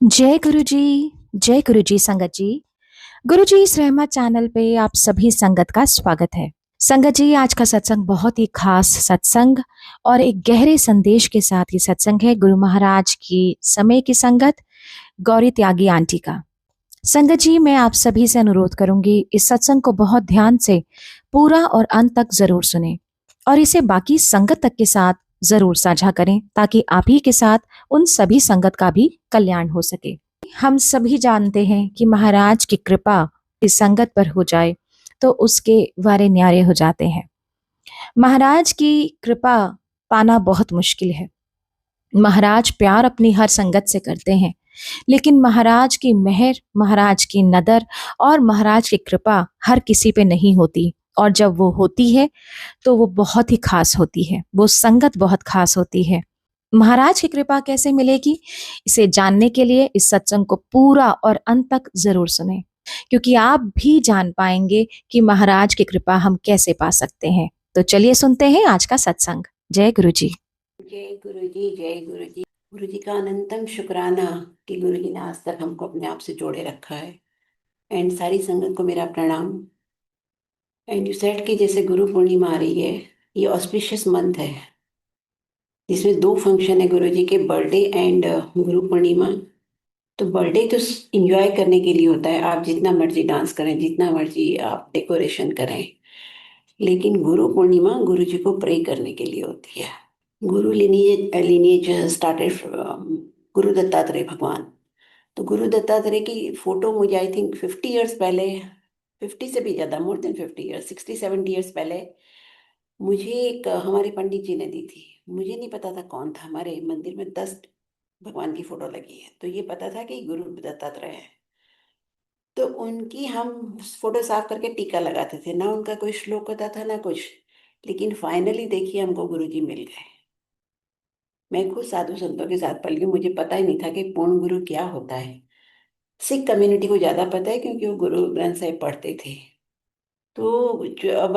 जय गुरु जी संगत जी। गुरु जी इस रहमत चैनल पे आप सभी संगत का स्वागत है। संगत जी आज का सत्संग बहुत ही खास सत्संग और एक गहरे संदेश के साथ ये सत्संग है गुरु महाराज की समय की संगत गौरी त्यागी आंटी का। संगत जी मैं आप सभी से अनुरोध करूंगी इस सत्संग को बहुत ध्यान से पूरा और अंत तक जरूर सुने और इसे बाकी संगत तक के साथ जरूर साझा करें ताकि आप ही के साथ उन सभी संगत का भी कल्याण हो सके। हम सभी जानते हैं कि महाराज की कृपा इस संगत पर हो जाए तो उसके वारे न्यारे हो जाते हैं। महाराज की कृपा पाना बहुत मुश्किल है। महाराज प्यार अपनी हर संगत से करते हैं, लेकिन महाराज की मेहर, महाराज की नदर और महाराज की कृपा हर किसी पे नहीं होती। और जब वो होती है तो वो बहुत ही खास होती है, वो संगत बहुत खास होती है। महाराज की कृपा कैसे मिलेगी, इसे जानने के लिए इस सत्संग को पूरा और अंत तक जरूर सुने, क्योंकि आप भी जान पाएंगे कि महाराज की कृपा हम कैसे पा सकते हैं। तो चलिए सुनते हैं आज का सत्संग। जय गुरु जी। जय गुरु जी, जय गुरु जी। गुरु जी का अनंतम शुक्राना कि गुरु जी ने आज तक हमको अपने आप से जोड़े रखा है। एंड सारी संगत को मेरा प्रणाम। एंड यू सेड कि जैसे गुरु पूर्णिमा आ रही है, ये ऑस्पिशियस मंथ है जिसमें दो फंक्शन है गुरु जी के, बर्थडे एंड गुरु पूर्णिमा। तो बर्थडे तो इंजॉय करने के लिए होता है, आप जितना मर्जी डांस करें, जितना मर्जी आप डेकोरेशन करें, लेकिन गुरु पूर्णिमा गुरु जी को प्रे करने के लिए होती है। गुरु lineage स्टार्टेड गुरु दत्तात्रेय भगवान। तो गुरु दत्तात्रेय की फोटो मुझे आई थिंक 50 ईयर्स पहले, 50 से भी ज़्यादा, मोर देन 50 ईयर्स, 60-70 ईयर्स पहले मुझे एक हमारे पंडित जी ने दी थी। मुझे नहीं पता था कौन था। हमारे मंदिर में 10 भगवान की फोटो लगी है, तो ये पता था कि गुरु दत्तात्रेय है। तो उनकी हम फोटो साफ करके टीका लगाते थे ना, उनका कोई श्लोक होता था ना कुछ। लेकिन फाइनली देखिए हमको गुरु जी मिल गए। मैं खुद साधु संतों के साथ पल गई, मुझे पता ही नहीं था कि पूर्ण गुरु क्या होता है। सिख कम्युनिटी को ज्यादा पता है क्योंकि वो गुरु ग्रंथ साहिब पढ़ते थे। तो अब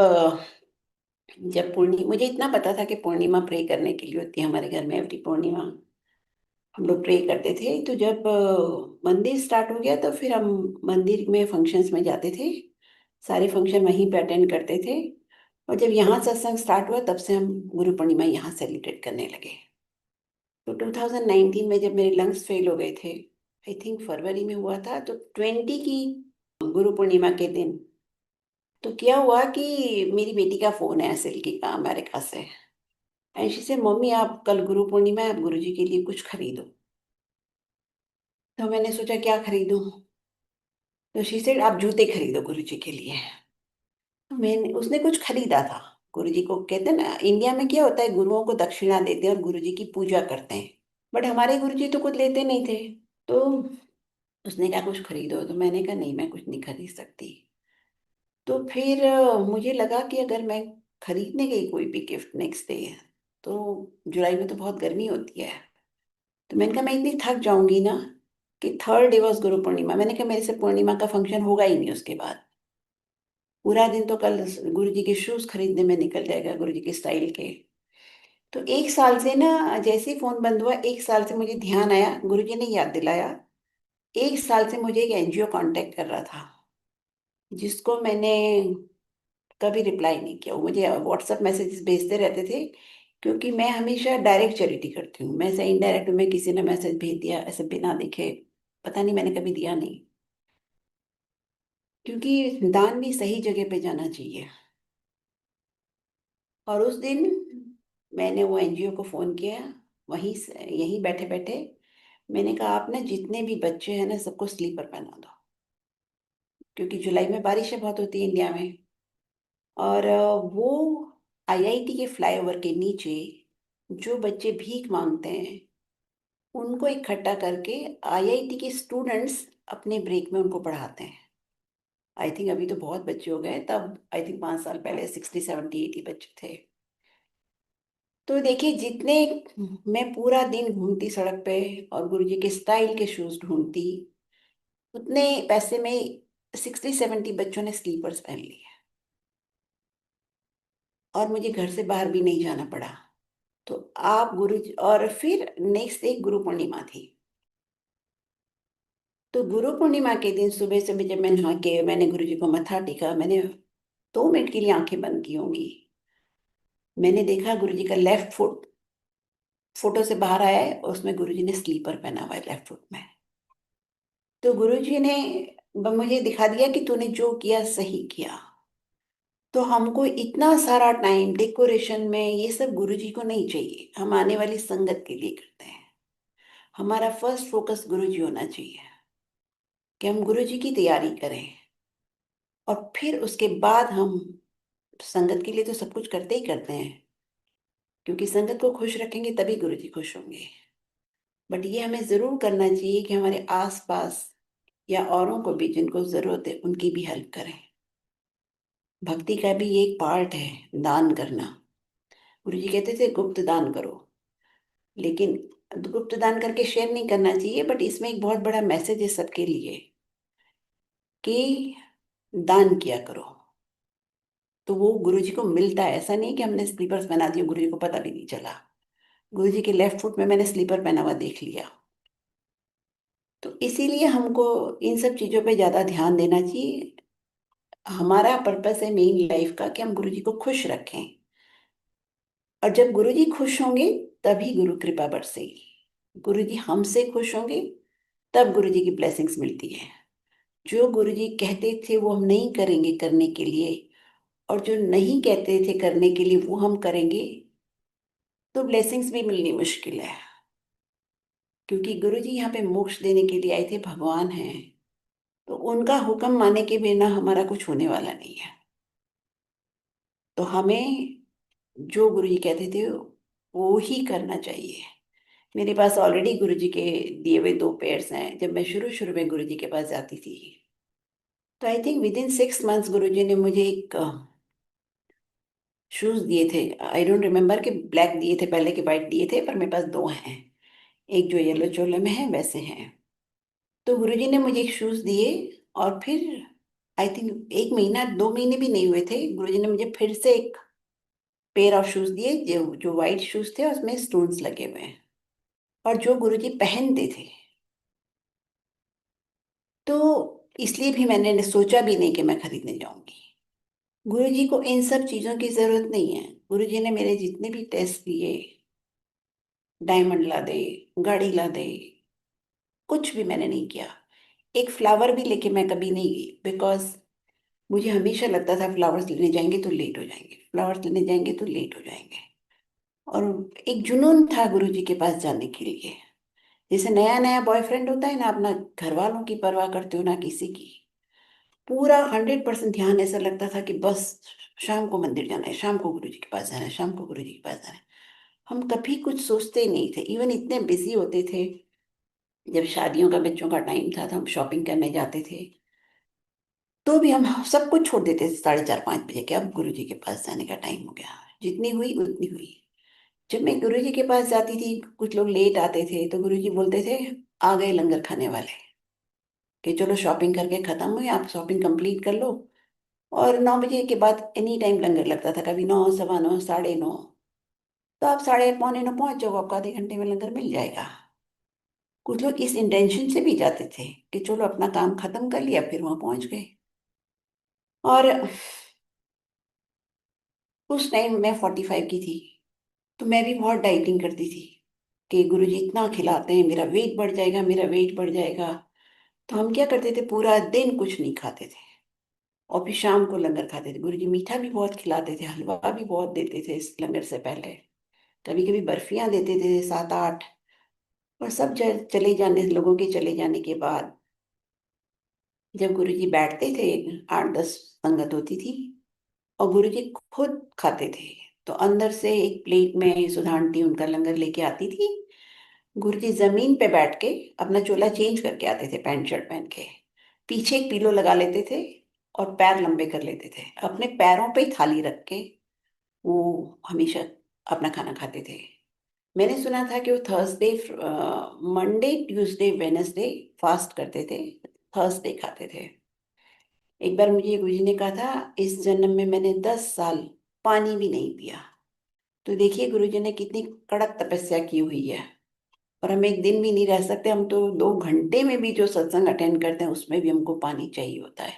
जब पूर्णिमा, मुझे इतना पता था कि पूर्णिमा प्रे करने के लिए होती है हमारे घर में। एवरी पूर्णिमा हम लोग प्रे करते थे। तो जब मंदिर स्टार्ट हो गया तो फिर हम मंदिर में फंक्शंस में जाते थे, सारे फंक्शन वहीं पे अटेंड करते थे। और जब यहाँ सत्संग स्टार्ट हुआ तब से हम गुरु पूर्णिमा यहाँ सेलिब्रेट करने लगे। तो 2019 में जब मेरे लंग्स फेल हो गए थे, आई थिंक फरवरी में हुआ था, तो 20 की गुरु पूर्णिमा के दिन तो क्या हुआ कि मेरी बेटी का फोन है सिल्की का, अमेरिका से। ऐसी से, मम्मी आप कल गुरु पूर्णिमा है, आप गुरु जी के लिए कुछ खरीदो। तो मैंने सोचा क्या खरीदूं। तो शी सेड आप जूते खरीदो गुरु जी के लिए। तो मैंने, उसने कुछ खरीदा था। गुरु जी को कहते हैं ना, इंडिया में क्या होता है, गुरुओं को दक्षिणा देते हैं और गुरु जी की पूजा करते हैं। बट हमारे गुरु जी तो कुछ लेते नहीं थे। तो उसने कहा कुछ खरीदो, तो मैंने कहा नहीं, मैं कुछ नहीं खरीद सकती। तो फिर मुझे लगा कि अगर मैं खरीदने गई कोई भी गिफ्ट नेक्स्ट डे, तो जुलाई में तो बहुत गर्मी होती है, तो मैंने कहा मैं इतनी थक जाऊंगी ना कि third day was Guru Purnima. मैंने कहा मेरे से पूर्णिमा का फंक्शन होगा ही नहीं उसके बाद। पूरा दिन तो कल गुरु जी के शूज खरीदने में निकल जाएगा, गुरु जी के स्टाइल के। तो एक साल से ना, जैसे ही फोन बंद हुआ, एक साल से मुझे ध्यान आया, गुरु जी ने याद दिलाया। एक साल से मुझे एक एनजीओ कांटेक्ट कर रहा था, जिसको मैंने कभी रिप्लाई नहीं किया। वो मुझे व्हाट्सएप मैसेजेस भेजते रहते थे, क्योंकि मैं हमेशा डायरेक्ट चैरिटी करती हूँ। मैं ऐसे इनडायरेक्ट में किसी ने मैसेज भेज दिया ऐसे बिना देखे, पता नहीं, मैंने कभी दिया नहीं। क्योंकि दान भी सही जगह पे जाना चाहिए। और उस दिन मैंने वो एनजीओ को फोन किया, वहीं से, यहीं बैठे बैठे मैंने कहा आप ना जितने भी बच्चे हैं ना, सबको स्लीपर पहना दो, क्योंकि जुलाई में बारिशें बहुत होती है इंडिया में। और वो आईआईटी के फ्लाईओवर के नीचे जो बच्चे भीख मांगते हैं, उनको इकट्ठा करके आईआईटी के स्टूडेंट्स अपने ब्रेक में उनको पढ़ाते हैं। आई थिंक अभी तो बहुत बच्चे हो गए, तब आई थिंक 5 साल पहले 60-70-80 बच्चे थे। तो देखिए, जितने, मैं पूरा दिन घूमती सड़क पे और गुरुजी के स्टाइल के शूज ढूंढती, उतने पैसे में 60-70 बच्चों ने स्लीपर्स पहन लिए और मुझे घर से बाहर भी नहीं जाना पड़ा। तो आप गुरु, और फिर नेक्स्ट डे गुरु पूर्णिमा थी। तो गुरु पूर्णिमा के दिन सुबह सुबह जब मैं नहा के मैंने गुरु जी को मत्था टेका, मैंने 2 मिनट के लिए आंखें बंद की होंगी। मैंने देखा गुरु जी का लेफ्ट फुट फोटो से बाहर आया है और उसमें गुरु जी ने स्लीपर पहना हुआ है लेफ्ट फुट में। तो गुरु जी ने मुझे दिखा दिया कि तूने जो किया सही किया। तो हमको इतना सारा टाइम डेकोरेशन में ये सब गुरु जी को नहीं चाहिए, हम आने वाली संगत के लिए करते हैं। हमारा फर्स्ट फोकस गुरु जी होना चाहिए कि हम गुरु जी की तैयारी करें, और फिर उसके बाद हम संगत के लिए तो सब कुछ करते ही करते हैं, क्योंकि संगत को खुश रखेंगे तभी गुरु जी खुश होंगे। बट ये हमें जरूर करना चाहिए कि हमारे आसपास या औरों को भी जिनको जरूरत है उनकी भी हेल्प करें। भक्ति का भी एक पार्ट है दान करना। गुरु जी कहते थे गुप्त दान करो, लेकिन गुप्त दान करके शेयर नहीं करना चाहिए। बट इसमें एक बहुत बड़ा मैसेज है सबके लिए कि दान किया करो, तो वो गुरु जी को मिलता है। ऐसा नहीं कि हमने स्लीपर्स पहना दिए, गुरु जी को पता भी नहीं चला। गुरु जी के लेफ्ट फुट में मैंने स्लीपर पहना हुआ देख लिया। तो इसीलिए हमको इन सब चीजों पे ज्यादा ध्यान देना चाहिए। हमारा पर्पस है मेन लाइफ का कि हम गुरु जी को खुश रखें, और जब गुरु जी खुश होंगे तभी गुरु कृपा बरसेगी। गुरु जी हमसे खुश होंगे तब गुरु जी की ब्लेसिंग्स मिलती है। जो गुरु जी कहते थे वो हम नहीं करेंगे करने के लिए, और जो नहीं कहते थे करने के लिए वो हम करेंगे, तो ब्लेसिंग्स भी मिलनी मुश्किल है। क्योंकि गुरु जी यहाँ पे मोक्ष देने के लिए आए थे, भगवान हैं, तो उनका हुक्म माने के बिना हमारा कुछ होने वाला नहीं है। तो हमें जो गुरु जी कहते थे वो ही करना चाहिए। मेरे पास ऑलरेडी गुरु जी के दिए हुए 2 पेयर्स हैं। जब मैं शुरू शुरू में गुरु जी के पास जाती थी, तो I think with in 6 months गुरु जी ने मुझे एक शूज दिए थे। आई डोंट रिमेम्बर कि ब्लैक दिए थे पहले के वाइट दिए थे, पर मेरे पास 2 हैं। एक जो येलो चोले में है वैसे हैं। तो गुरु जी ने मुझे एक शूज दिए, और फिर आई थिंक 1 महीना 2 महीने भी नहीं हुए थे, गुरु जी ने मुझे फिर से एक पेयर ऑफ शूज दिए, जो जो वाइट शूज थे उसमें स्टोन्स लगे हुए हैं, और जो गुरु जी पहनते थे। तो इसलिए भी मैंने सोचा भी नहीं कि मैं खरीदने जाऊंगी। गुरु जी को इन सब चीजों की जरूरत नहीं है। गुरु जी ने मेरे जितने भी टेस्ट लिए, डायमंड ला दे, गाड़ी ला दे, कुछ भी मैंने नहीं किया। एक फ्लावर भी लेके मैं कभी नहीं गई, बिकॉज मुझे हमेशा लगता था फ्लावर्स लेने जाएंगे तो लेट हो जाएंगे, फ्लावर्स लेने जाएंगे तो लेट हो जाएंगे। और एक जुनून था गुरु जी के पास जाने के लिए। जैसे नया नया बॉयफ्रेंड होता है ना, अपना घर वालों की परवाह करते हो ना किसी की, पूरा 100% ध्यान ऐसा लगता था कि बस शाम को मंदिर जाना है, शाम को गुरु जी के पास जाना है, शाम को गुरु जी के पास जाना है। हम कभी कुछ सोचते ही नहीं थे, इवन इतने बिजी होते थे। जब शादियों का बच्चों का टाइम था तो हम शॉपिंग करने जाते थे, तो भी हम सब कुछ छोड़ देते थे 4:30 5 बजे के, अब गुरु जी के पास जाने का टाइम हो गया। जितनी हुई उतनी हुई। जब मैं गुरु जी के पास जाती थी, कुछ लोग लेट आते थे, तो गुरु जी बोलते थे आ गए लंगर खाने वाले, कि चलो शॉपिंग करके खत्म हुई, आप शॉपिंग कंप्लीट कर लो। और 9 बजे के बाद एनी टाइम लंगर लगता था, कभी 9 9:15 9:30। तो आप 8:30 पौने 9 पहुंच जाओ, आपको आधे घंटे में लंगर मिल जाएगा। कुछ लोग इस इंटेंशन से भी जाते थे कि चलो अपना काम खत्म कर लिया, फिर वहां पहुंच गए। और उस टाइम मैं 45 की थी, तो मैं भी बहुत डाइटिंग करती थी कि गुरुजी इतना खिलाते हैं, मेरा वेट बढ़ जाएगा, मेरा वेट बढ़ जाएगा। तो हम क्या करते थे, पूरा दिन कुछ नहीं खाते थे, और फिर शाम को लंगर खाते थे। गुरुजी मीठा भी बहुत खिलाते थे, हलवा भी बहुत देते थे इस लंगर से पहले। कभी कभी बर्फियां देते थे 7 8। और सब चले जाने, लोगों के चले जाने के बाद जब गुरुजी बैठते थे, 8 10 संगत होती थी, और गुरुजी खुद खाते थे। तो अंदर से एक प्लेट में सुधा आंटी उनका लंगर लेके आती थी। गुरुजी जमीन पे बैठ के अपना चोला चेंज करके आते थे, पैंट शर्ट पहन के, पीछे एक पिलो लगा लेते थे, और पैर लंबे कर लेते थे, अपने पैरों पे ही थाली रख के वो हमेशा अपना खाना खाते थे। मैंने सुना था कि वो Thursday, Monday Tuesday Wednesday fast करते थे, थर्सडे खाते थे। एक बार मुझे गुरुजी ने कहा था, इस जन्म में मैंने 10 साल पानी भी नहीं पिया। तो देखिए गुरुजी ने कितनी कड़क तपस्या की हुई है। और हम एक दिन भी नहीं रह सकते, हम तो 2 घंटे में भी जो सत्संग अटेंड करते हैं उसमें भी हमको पानी चाहिए होता है।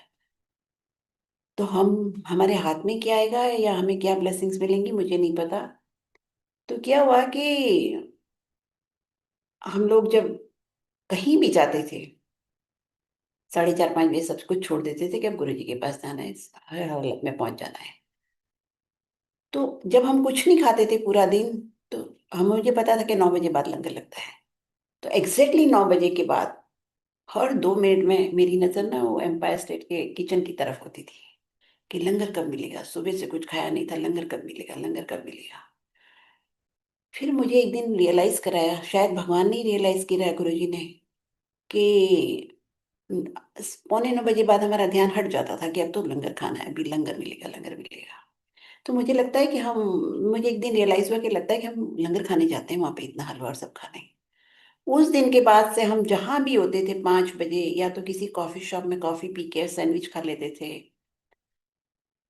तो हम हमारे हाथ में क्या आएगा या हमें क्या ब्लेसिंग्स मिलेंगी मुझे नहीं पता। तो क्या हुआ कि हम लोग जब कहीं भी जाते थे 4:30 5 बजे सब कुछ छोड़ देते थे कि अब गुरु जी के पास जाना है, हर हालत में पहुंच जाना है। तो जब हम कुछ नहीं खाते थे पूरा दिन, तो हम मुझे पता था कि 9 बजे बाद लंगर लगता है। तो एग्जैक्टली 9 बजे के बाद हर 2 मिनट में मेरी नजर ना वो एम्पायर स्टेट के किचन की तरफ होती थी कि लंगर कब मिलेगा, सुबह से कुछ खाया नहीं था, लंगर कब मिलेगा, लंगर कब मिलेगा। फिर मुझे एक दिन रियलाइज कराया, शायद भगवान ने रियलाइज किया गुरु जी ने, कि 8:45 बाद हमारा ध्यान हट जाता था कि अब तो लंगर खाना है, अभी लंगर मिलेगा, लंगर मिलेगा। तो मुझे लगता है कि हम मुझे एक दिन रियलाइज हुआ कि लगता है कि हम लंगर खाने जाते हैं वहां पे, इतना हलवा और सब खाने। उस दिन के बाद से हम जहां भी होते थे 5 बजे या तो किसी कॉफी शॉप में कॉफी पी के सैंडविच खा लेते थे,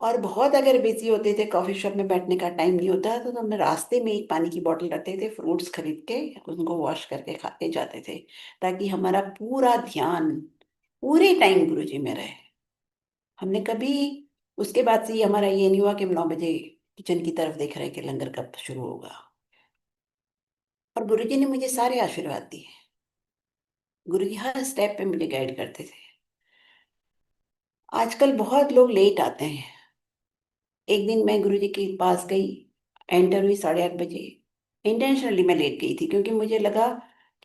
और बहुत अगर बिजी होते थे, कॉफी शॉप में बैठने का टाइम नहीं होता तो हम रास्ते में एक पानी की बोतल रखते थे, फ्रूट्स खरीद के उनको वॉश करके खा के जाते थे, ताकि हमारा पूरा ध्यान पूरे टाइम गुरु जी में रहे। हमने कभी उसके बाद से ये हमारा ये नहीं हुआ कि हम 9 बजे किचन की तरफ देख रहे हैं कि लंगर कब शुरू होगा। और गुरु जी ने मुझे सारे आशीर्वाद दिए। गुरु जी हर स्टेप पे मुझे गाइड करते थे। आजकल बहुत लोग लेट आते हैं। एक दिन मैं गुरु जी के पास गई, एंटर हुई 8:30 बजे। इंटेंशनली मैं लेट गई थी क्योंकि मुझे लगा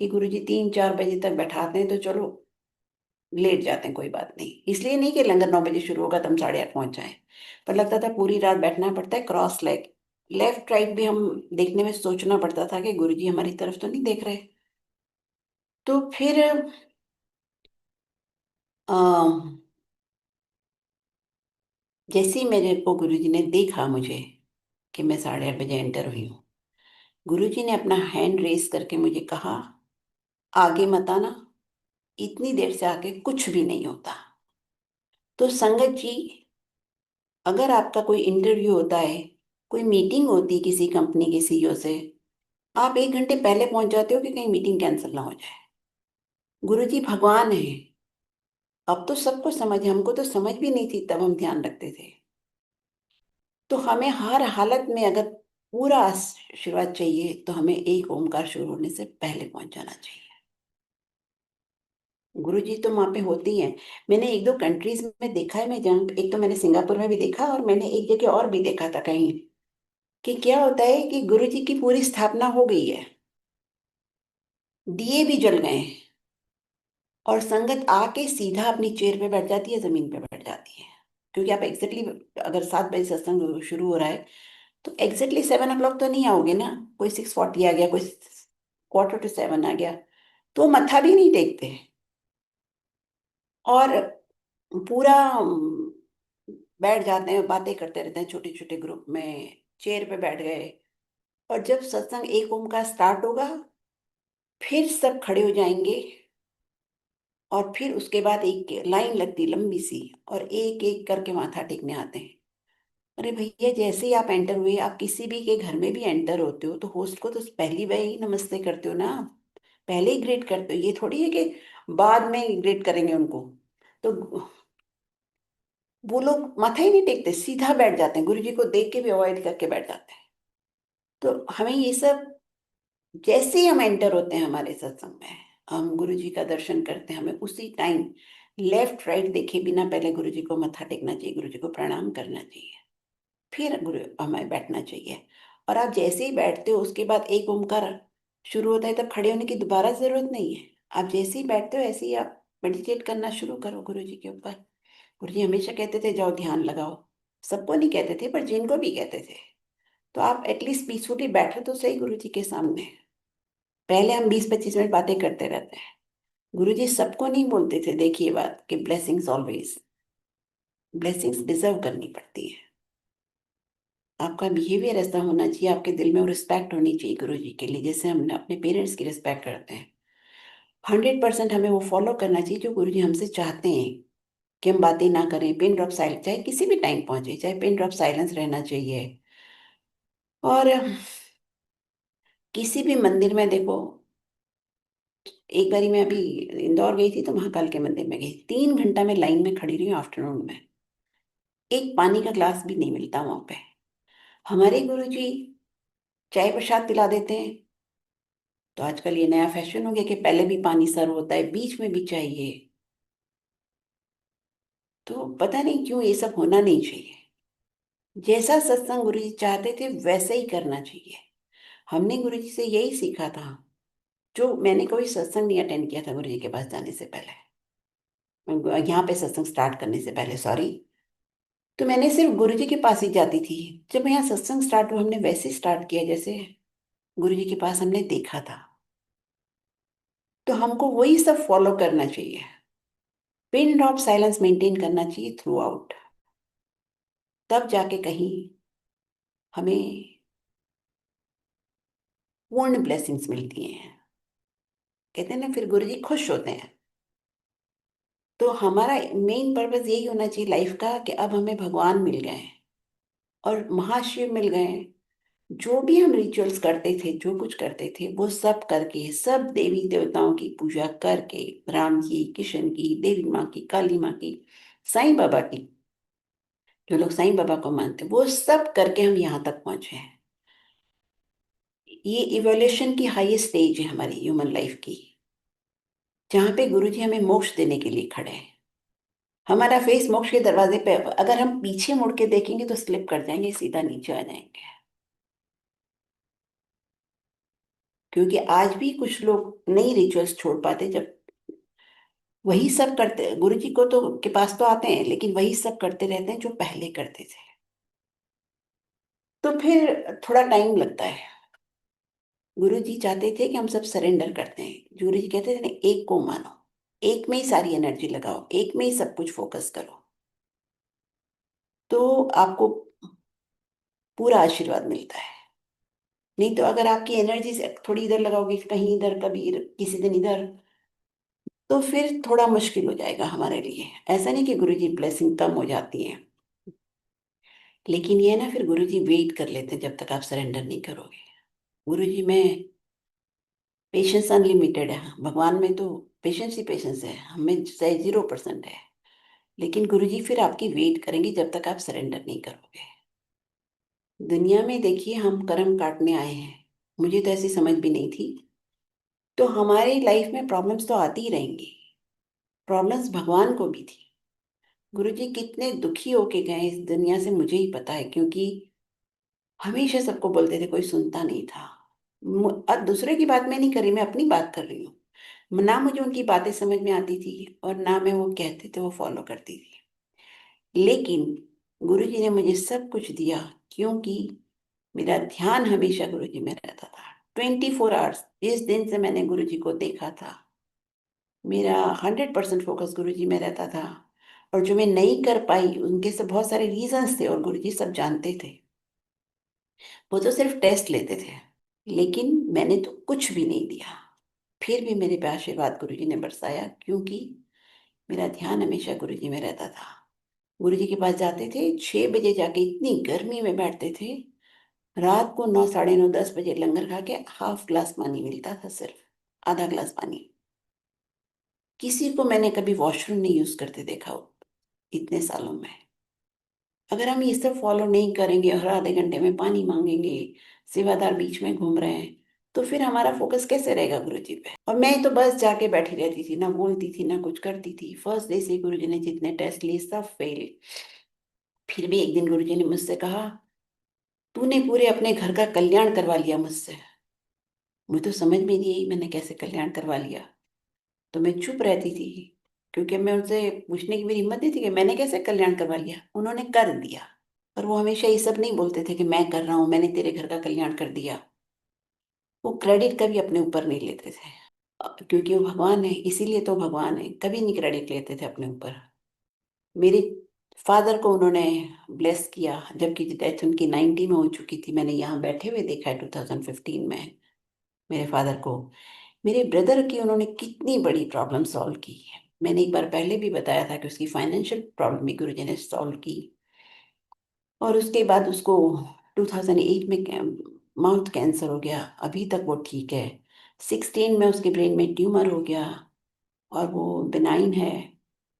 कि गुरु जी 3 4 बजे तक बैठाते हैं तो चलो लेट जाते हैं, कोई बात नहीं। इसलिए नहीं कि लंगर 9 बजे शुरू होगा तो हम 8:30 पहुंच जाएं, पर लगता था पूरी रात बैठना पड़ता है क्रॉस लेग, लेफ्ट राइट भी हम देखने में सोचना पड़ता था कि गुरु जी हमारी तरफ तो नहीं देख रहे। तो फिर अ, जैसे ही मेरे को गुरु जी ने देखा मुझे कि मैं 8:30 बजे एंटर हुई हूँ, गुरु जी ने अपना हैंड रेस करके मुझे कहा, आगे मत आना, इतनी देर से आके कुछ भी नहीं होता। तो संगत जी, अगर आपका कोई इंटरव्यू होता है, कोई मीटिंग होती है किसी कंपनी के सीईओ से, आप 1 घंटे पहले पहुंच जाते हो कि कहीं मीटिंग कैंसिल ना हो जाए। गुरु जी भगवान है। अब तो सबको समझ है, हमको तो समझ भी नहीं थी तब हम ध्यान रखते थे। तो हमें हर हालत में अगर पूरा आशीर्वाद चाहिए तो हमें एक ओमकार शुरू होने से पहले पहुंच जाना चाहिए। गुरु जी तो वहां पे होते ही हैं। मैंने 1 2 कंट्रीज में देखा है, मैं जहाँ एक तो मैंने सिंगापुर में भी देखा और मैंने एक जगह और भी देखा था कहीं, कि क्या होता है कि गुरु जी की पूरी स्थापना हो गई है, दिए भी जल गए हैं, और संगत आके सीधा अपनी चेयर पे बैठ जाती है, जमीन पे बैठ जाती है। क्योंकि आप एग्जैक्टली अगर 7 बजे सत्संग शुरू हो रहा है तो एग्जैक्टली 7 o'clock तो नहीं आओगे ना। कोई 6:40 आ गया, कोई quarter to 7 आ गया, तो मत्था भी नहीं टेकते। और पूरा बैठ जाते हैं, बातें करते रहते हैं छोटे छोटे ग्रुप में, चेयर पे बैठ गए। और जब सत्संग एक ओम का स्टार्ट होगा, फिर सब खड़े हो जाएंगे, और फिर उसके बाद एक लाइन लगती लंबी सी, और एक एक करके माथा टेकने आते हैं। अरे भैया, जैसे ही आप एंटर हुए, आप किसी भी के घर में भी एंटर होते हो तो होस्ट को तो पहली बार ही नमस्ते करते हो ना, पहले ही ग्रेट करते हो। ये थोड़ी है कि बाद में ग्रेट करेंगे उनको। तो वो लोग माथा ही नहीं टेकते, सीधा बैठ जाते हैं, गुरु जी को देख के भी अवॉइड करके बैठ जाते हैं। तो हमें ये सब, जैसे ही हम एंटर होते हैं हमारे सत्संग में, हम गुरु जी का दर्शन करते हैं, हमें उसी टाइम लेफ्ट राइट देखे बिना पहले गुरु जी को मत्था टेकना चाहिए, गुरु जी को प्रणाम करना चाहिए, फिर गुरु हमें बैठना चाहिए। और आप जैसे ही बैठते हो उसके बाद एक ओमकार शुरू होता है, तब खड़े होने की दोबारा जरूरत नहीं है। आप जैसे ही बैठते हो ऐसे ही आप मेडिटेट करना शुरू करो गुरु जी के ऊपर। गुरु जी हमेशा कहते थे जाओ ध्यान लगाओ, सबको नहीं कहते थे पर जिनको भी कहते थे। तो आप एटलीस्ट पीसफुली बैठो तो सही गुरु जी के सामने। पहले हम 20 25 मिनट बातें करते रहते हैं। गुरु जी सबको नहीं बोलते थे, देखिए बात कि ब्लेसिंग्स ऑलवेज, ब्लेसिंग्स डिजर्व करनी पड़ती है। आपका बिहेवियर ऐसा होना चाहिए, आपके दिल में वो रिस्पेक्ट होनी चाहिए गुरु जी के लिए, जैसे हम अपने पेरेंट्स की रिस्पेक्ट करते हैं। 100% हमें वो फॉलो करना चाहिए जो गुरु जी हमसे चाहते हैं, कि हम बातें ना करें, पिन ड्रॉप साइलेंस, चाहे किसी भी टाइम पहुंचे चाहे पिन ड्रॉप साइलेंस रहना चाहिए। और किसी भी मंदिर में देखो, एक बारी मैं अभी इंदौर गई थी तो महाकाल के मंदिर में गई, 3 घंटा में लाइन में खड़ी रही हूँ आफ्टरनून में। एक पानी का ग्लास भी नहीं मिलता वहां पे। हमारे गुरु जी चाय प्रसाद पिला देते हैं। तो आजकल ये नया फैशन हो गया कि पहले भी पानी सर्व होता है, बीच में भी चाहिए। तो पता नहीं क्यों ये सब होना नहीं चाहिए। जैसा सत्संग गुरु जी चाहते थे वैसे ही करना चाहिए। हमने गुरु जी से यही सीखा था। जो मैंने कोई सत्संग नहीं अटेंड किया था गुरु जी के पास जाने से पहले, यहाँ पे सत्संग स्टार्ट करने से पहले, सॉरी। तो मैंने सिर्फ गुरु जी के पास ही जाती थी। जब यहाँ सत्संग स्टार्ट हुआ हमने वैसे स्टार्ट किया जैसे गुरु जी के पास हमने देखा था। तो हमको वही सब फॉलो करना चाहिए। पिन ड्रॉप साइलेंस मेंटेन करना चाहिए थ्रू आउट। तब जाके कहीं हमें पूर्ण ब्लेसिंग्स मिलती हैं। कहते हैं ना, फिर गुरु जी खुश होते हैं। तो हमारा मेन पर्पस यही होना चाहिए लाइफ का कि अब हमें भगवान मिल गए हैं और महाशिव मिल गए हैं। जो भी हम रिचुअल्स करते थे, जो कुछ करते थे, वो सब करके, सब देवी देवताओं की पूजा करके, राम की, कृष्ण की, देवी माँ की, काली माँ की, साईं बाबा की, जो लोग साईं बाबा को मानते हैं, वो सब करके हम यहाँ तक पहुंचे हैं। ये इवोल्यूशन की हाईएस्ट स्टेज है हमारी ह्यूमन लाइफ की, जहाँ पे गुरु जी हमें मोक्ष देने के लिए खड़े हैं। हमारा फेस मोक्ष के दरवाजे पे, अगर हम पीछे मुड़ के देखेंगे तो स्लिप कर जाएंगे, सीधा नीचे आ जाएंगे। क्योंकि आज भी कुछ लोग नहीं रिचुअल्स छोड़ पाते, जब वही सब करते, गुरु जी को तो के पास तो आते हैं लेकिन वही सब करते रहते हैं जो पहले करते थे। तो फिर थोड़ा टाइम लगता है। गुरु जी चाहते थे कि हम सब सरेंडर करते हैं। गुरु जी कहते थे ना, एक को मानो, एक में ही सारी एनर्जी लगाओ, एक में ही सब कुछ फोकस करो, तो आपको पूरा आशीर्वाद मिलता है। नहीं तो अगर आपकी एनर्जी से थोड़ी इधर लगाओगे, कहीं इधर, कभी किसी दिन इधर, तो फिर थोड़ा मुश्किल हो जाएगा हमारे लिए। ऐसा नहीं कि गुरु जी ब्लेसिंग कम हो जाती है, लेकिन ये है ना, फिर गुरु जी वेट कर लेते हैं जब तक आप सरेंडर नहीं करोगे। गुरु जी में पेशेंस अनलिमिटेड है। भगवान में तो पेशेंस ही पेशेंस है, हमें चाहे 0% है, लेकिन गुरु जी फिर आपकी वेट करेंगे जब तक आप सरेंडर नहीं करोगे। दुनिया में देखिए, हम कर्म काटने आए हैं। मुझे तो ऐसी समझ भी नहीं थी। तो हमारी लाइफ में प्रॉब्लम्स तो आती ही रहेंगी। प्रॉब्लम्स भगवान को भी थी। गुरुजी कितने दुखी होके गए इस दुनिया से मुझे ही पता है, क्योंकि हमेशा सबको बोलते थे, कोई सुनता नहीं था। अब दूसरे की बात मैं नहीं कर रही, मैं अपनी बात कर रही हूँ। ना मुझे उनकी बातें समझ में आती थी और ना मैं वो कहते थे वो फॉलो करती थी। लेकिन गुरुजी ने मुझे सब कुछ दिया, क्योंकि मेरा ध्यान हमेशा गुरुजी में रहता था। 24 आवर्स। जिस दिन से मैंने गुरुजी को देखा था, मेरा 100% फोकस गुरुजी में रहता था। और जो मैं नहीं कर पाई, उनके से बहुत सारे रीजंस थे और गुरुजी सब जानते थे। वो तो सिर्फ टेस्ट लेते थे, लेकिन मैंने तो कुछ भी नहीं दिया। फिर भी मेरे पे आशीर्वाद गुरुजी ने बरसाया, क्योंकि मेरा ध्यान हमेशा गुरुजी में रहता था। गुरुजी के पास जाते थे, 6 बजे जाके इतनी गर्मी में बैठते थे, रात को 9, साढ़े 9, 10 बजे लंगर खा के हाफ ग्लास पानी मिलता था, सिर्फ आधा ग्लास पानी। किसी को मैंने कभी वॉशरूम नहीं यूज करते देखा हो इतने सालों में। अगर हम ये सब फॉलो नहीं करेंगे, हर आधे घंटे में पानी मांगेंगे, सेवादार बीच में घूम रहे हैं, तो फिर हमारा फोकस कैसे रहेगा गुरु जी पे। और मैं तो बस जाके बैठी रहती थी, ना बोलती थी ना कुछ करती थी। फर्स्ट डे से गुरु जी ने जितने टेस्ट लिए सब फेल। फिर भी एक दिन गुरु जी ने मुझसे कहा, तूने पूरे अपने घर का कल्याण करवा लिया मुझसे। मुझे तो समझ में नहीं आई मैंने कैसे कल्याण करवा लिया। तो मैं चुप रहती थी, क्योंकि मैं उनसे पूछने की मेरी हिम्मत नहीं थी कि मैंने कैसे कल्याण करवा लिया। उन्होंने कर दिया। पर वो हमेशा ये सब नहीं बोलते थे कि मैं कर रहा हूँ, मैंने तेरे घर का कल्याण कर दिया। वो क्रेडिट कभी अपने ऊपर नहीं लेते थे। क्योंकि वो भगवान है, इसीलिए तो भगवान है, कभी नहीं क्रेडिट लेते थे अपने ऊपर। मेरे फादर को उन्होंने ब्लेस किया, जबकि डेथ उनकी 90 में हो चुकी थी। मैंने यहाँ बैठे हुए देखा है 2015 में मेरे फादर को। मेरे ब्रदर की उन्होंने कितनी बड़ी प्रॉब्लम सॉल्व की है। मैंने एक बार पहले भी बताया था कि उसकी फाइनेंशियल प्रॉब्लम भी गुरुजी ने सॉल्व की। और उसके बाद उसको 2008 में माउथ कैंसर हो गया, अभी तक वो ठीक है। 16 में उसके ब्रेन में ट्यूमर हो गया और वो बिनाइन है।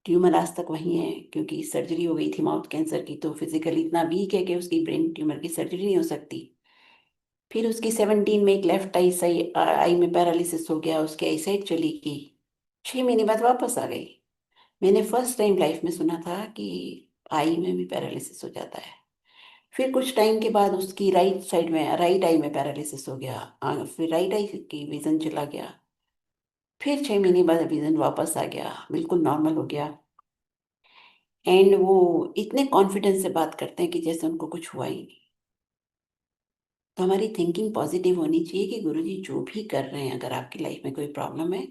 ट्यूमर आज तक वही है, क्योंकि सर्जरी हो गई थी माउथ कैंसर की, तो फिजिकली इतना वीक है कि उसकी ब्रेन ट्यूमर की सर्जरी नहीं हो सकती। फिर उसकी 17 में एक लेफ्ट आई सही आई में पैरालिसिस हो गया, उसकी आई साइड चली गई। 6 महीने बाद वापस आ गई। मैंने फर्स्ट टाइम लाइफ में सुना था कि आई में भी पैरालिसिस हो जाता है। फिर कुछ टाइम के बाद उसकी राइट साइड में, राइट आई में पैरालिसिस हो गया। फिर राइट आई की विजन चला गया। फिर 6 महीने बाद विजन वापस आ गया, बिल्कुल नॉर्मल हो गया। एंड वो इतने कॉन्फिडेंस से बात करते हैं कि जैसे उनको कुछ हुआ ही नहीं। तो हमारी थिंकिंग पॉजिटिव होनी चाहिए कि गुरुजी जो भी कर रहे हैं, अगर आपकी लाइफ में कोई प्रॉब्लम है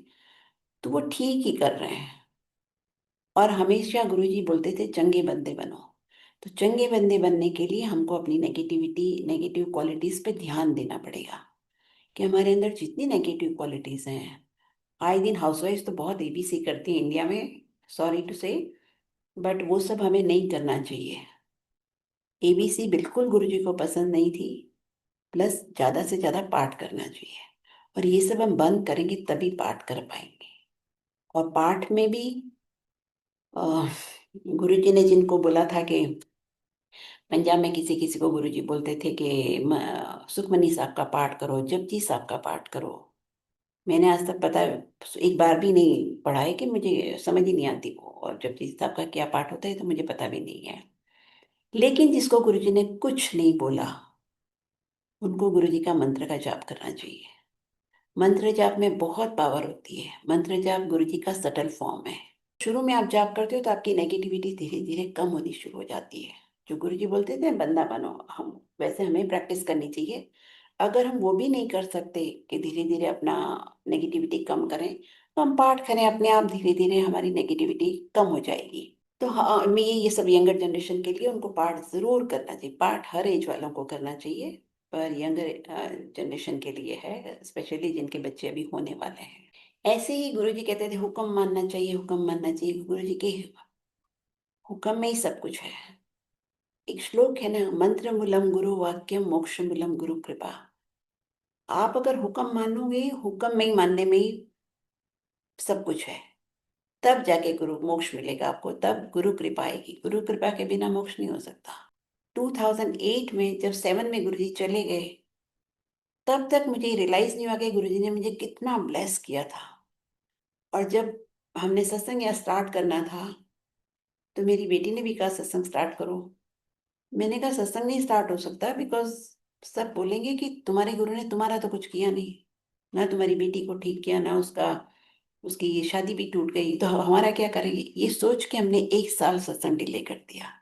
तो वो ठीक ही कर रहे हैं। और हमेशा गुरुजी बोलते थे चंगे बंदे बनो। तो चंगे बंदे बनने के लिए हमको अपनी नेगेटिविटी, नेगेटिव क्वालिटीज पे ध्यान देना पड़ेगा, कि हमारे अंदर जितनी नेगेटिव क्वालिटीज हैं। आए दिन हाउसवाइफ तो बहुत एबीसी करती हैं इंडिया में, सॉरी टू से, बट वो सब हमें नहीं करना चाहिए। एबीसी बिल्कुल गुरुजी को पसंद नहीं थी। प्लस ज्यादा से ज्यादा पाठ करना चाहिए, और ये सब हम बंद करेंगे तभी पाठ कर पाएंगे। और पाठ में भी गुरुजी ने जिनको बोला था कि पंजाब में किसी किसी को गुरुजी बोलते थे कि सुखमनी साहब का पाठ करो, जपजी साहब का पाठ करो। मैंने आज तक पता एक बार भी नहीं पढ़ा है, कि मुझे समझ ही नहीं आती वो, और जपजी साहब का क्या पाठ होता है तो मुझे पता भी नहीं है। लेकिन जिसको गुरुजी ने कुछ नहीं बोला, उनको गुरुजी का मंत्र का जाप करना चाहिए। मंत्र जाप में बहुत पावर होती है। मंत्र जाप गुरुजी का सटल फॉर्म है। शुरू में आप जाप करते हो तो आपकी नेगेटिविटी धीरे धीरे कम होनी शुरू हो जाती है। जो गुरुजी बोलते थे बंदा बनो, हम वैसे हमें प्रैक्टिस करनी चाहिए। अगर हम वो भी नहीं कर सकते कि धीरे धीरे अपना नेगेटिविटी कम करें, तो हम पाठ करें, अपने आप धीरे धीरे हमारी नेगेटिविटी कम हो जाएगी। तो हाँ, मैं ये सब यंगर जनरेशन के लिए उनको पाठ जरूर करना चाहिए। पाठ हर एज वालों को करना चाहिए, पर यंगर जनरेशन के लिए है, स्पेशली जिनके बच्चे अभी होने वाले हैं। ऐसे ही गुरुजी कहते थे हुक्म मानना चाहिए, हुक्म मानना चाहिए। गुरुजी के हुक्म में ही सब कुछ है। एक श्लोक है ना, मंत्र मूलम गुरु वाक्यम मोक्ष मूलम गुरु कृपा। आप अगर हुक्म मानोगे, हुक्म में ही मानने में ही सब कुछ है, तब जाके गुरु मोक्ष मिलेगा आपको, तब गुरु कृपा आएगी। गुरु कृपा के बिना मोक्ष नहीं हो सकता। 2008 में जब 7 में गुरुजी चले गए, तब तक मुझे रियलाइज नहीं हुआ कि गुरुजी ने मुझे कितना ब्लेस किया था। और जब हमने सत्संग यहाँ स्टार्ट करना था, तो मेरी बेटी ने भी कहा सत्संग स्टार्ट करो। मैंने कहा सत्संग नहीं स्टार्ट हो सकता, बिकॉज सब बोलेंगे कि तुम्हारे गुरु ने तुम्हारा तो कुछ किया नहीं, ना तुम्हारी बेटी को ठीक किया, ना उसका, उसकी ये शादी भी टूट गई, तो हमारा क्या करेंगे। ये सोच के हमने 1 साल सत्संग डिले कर दिया।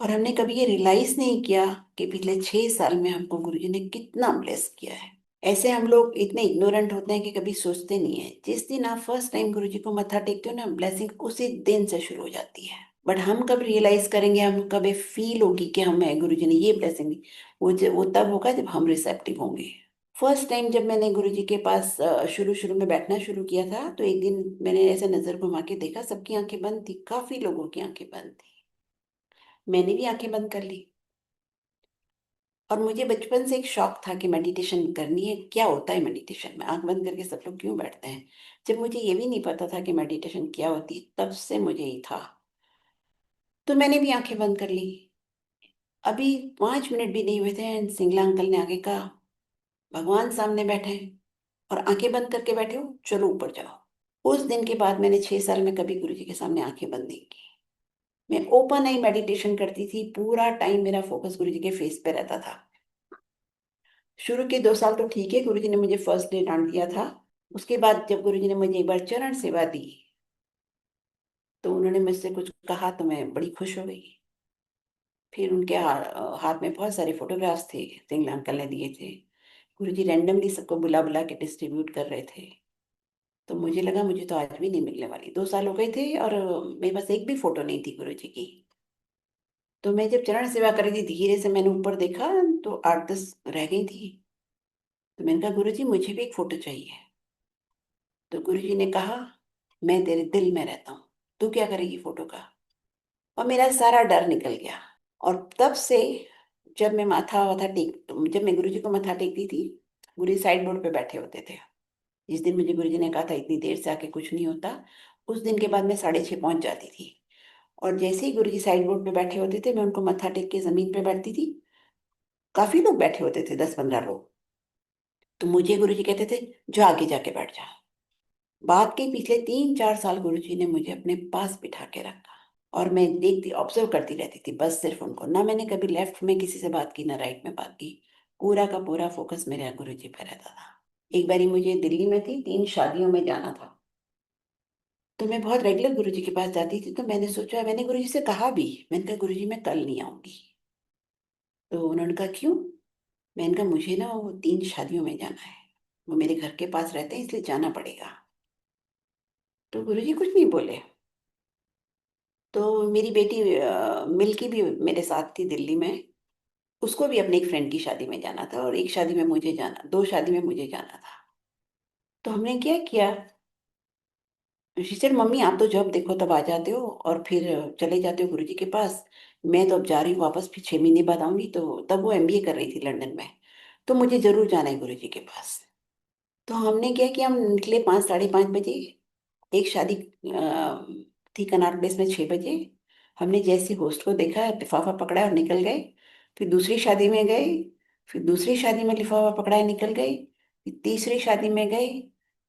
और हमने कभी ये रियलाइज नहीं किया कि पिछले 6 साल में हमको गुरुजी ने कितना ब्लेस किया है। ऐसे हम लोग इतने इग्नोरेंट होते हैं कि कभी सोचते नहीं है। जिस दिन आप फर्स्ट टाइम गुरुजी को मत्था टेकते हो ना, ब्लेसिंग उसी दिन से शुरू हो जाती है। बट हम कब रियलाइज करेंगे, हम कब फील होगी कि हमें गुरुजी ने ये ब्लेसिंग दी, वो तब होगा जब हम रिसेप्टिव होंगे। फर्स्ट टाइम जब मैंने गुरुजी के पास शुरू शुरू में बैठना शुरू किया था, तो एक दिन मैंने ऐसे नजर घुमा के देखा, सबकी आंखें बंद थी, काफी लोगों की आंखें बंद थी। मैंने भी आंखें बंद कर ली। और मुझे बचपन से एक शौक था कि मेडिटेशन करनी है। क्या होता है मेडिटेशन में, आंख बंद करके सब लोग क्यों बैठते हैं। जब मुझे ये भी नहीं पता था कि मेडिटेशन क्या होती, तब से मुझे ही था। तो मैंने भी आंखें बंद कर ली। अभी 5 मिनट भी नहीं हुए थे एंड सिंगला अंकल ने आगे कहा, भगवान सामने बैठे हैं और आंखें बंद करके बैठे हो, चलो ऊपर जाओ। उस दिन के बाद मैंने 6 साल में कभी गुरु जी के सामने आंखें बंद नहीं की। मैं ओपन आई मेडिटेशन करती थी। पूरा टाइम मेरा फोकस गुरु जी के फेस पे रहता था। शुरू के 2 साल तो ठीक है, गुरुजी ने मुझे फर्स्ट डे डांट दिया था। उसके बाद जब गुरुजी ने मुझे एक बार चरण सेवा दी, तो उन्होंने मुझसे कुछ कहा तो मैं बड़ी खुश हो गई। फिर उनके हाथ में बहुत सारे फोटोग्राफ्स थे, सिंगला अंकल ने दिए थे। गुरुजी रैंडमली सबको बुला बुला के डिस्ट्रीब्यूट कर रहे थे। तो मुझे लगा मुझे तो आज भी नहीं मिलने वाली। 2 साल हो गए थे और मेरे पास एक भी फोटो नहीं थी गुरुजी की। तो मैं जब चरण सेवा कर रही थी, धीरे से मैंने ऊपर देखा तो 8-10 रह गई थी। तो मैंने कहा गुरुजी मुझे भी एक फोटो चाहिए। तो गुरुजी ने कहा, मैं तेरे दिल में रहता हूँ, तू क्या करेगी फोटो का। और मेरा सारा डर निकल गया। और तब से जब मैं माथा वाथा टेक जब मैं गुरुजी को माथा टेकती थी, गुरुजी साइड बोर्ड पे बैठे होते थे। जिस दिन मुझे गुरुजी ने कहा था इतनी देर से आके कुछ नहीं होता, उस दिन के बाद मैं 6:30 पहुंच जाती थी। और जैसे ही गुरुजी साइड बोर्ड पे बैठे होते थे, मैं उनको मत्था टेक के जमीन पे बैठती थी। काफी लोग बैठे होते थे, 10-15 लोग। तो मुझे गुरुजी कहते थे, जो आगे जाके बैठ जा। बाद के पिछले 3-4 साल गुरुजी ने मुझे अपने पास बिठा के रखा। और मैं देखती ऑब्जर्व करती रहती थी, बस सिर्फ उनको। ना मैंने कभी लेफ्ट में किसी से बात की, ना राइट में बात की। पूरा का पूरा फोकस मेरे गुरुजी पे रहता था। एक बारी मुझे दिल्ली में थी, 3 शादियों में जाना था। तो मैं बहुत रेगुलर गुरुजी के पास जाती थी। तो मैंने सोचा, मैंने गुरुजी से कहा भी, मैंने कहा गुरुजी मैं कल नहीं आऊंगी। तो उन्होंने कहा क्यों? मैंने कहा मुझे ना वो 3 शादियों में जाना है। वो मेरे घर के पास रहते हैं, इसलिए जाना पड़ेगा। तो गुरुजी कुछ नहीं बोले। तो मेरी बेटी मिल्की भी मेरे साथ थी दिल्ली में। उसको भी अपनी एक फ्रेंड की शादी में जाना था, और एक शादी में मुझे जाना, 2 शादी में मुझे जाना था। तो हमने क्या किया, शी मम्मी आप तो जब देखो तब आ जाते हो और फिर चले जाते हो गुरुजी के पास। मैं तो अब जा रही हूँ वापस, फिर 6 महीने बाद आऊंगी। तो तब वो एमबीए कर रही थी लंदन में। तो मुझे जरूर जाना है गुरुजी के पास। तो हमने क्या किया, हम निकले 5-5:30 बजे। एक शादी थी कनॉट प्लेस में 6 बजे। हमने जैसे होस्ट को देखा, लिफाफा पकड़ा और निकल गए। फिर दूसरी शादी में गए। फिर दूसरी शादी में लिफाफा पकड़ा है, निकल गए। फिर तीसरी शादी में गए।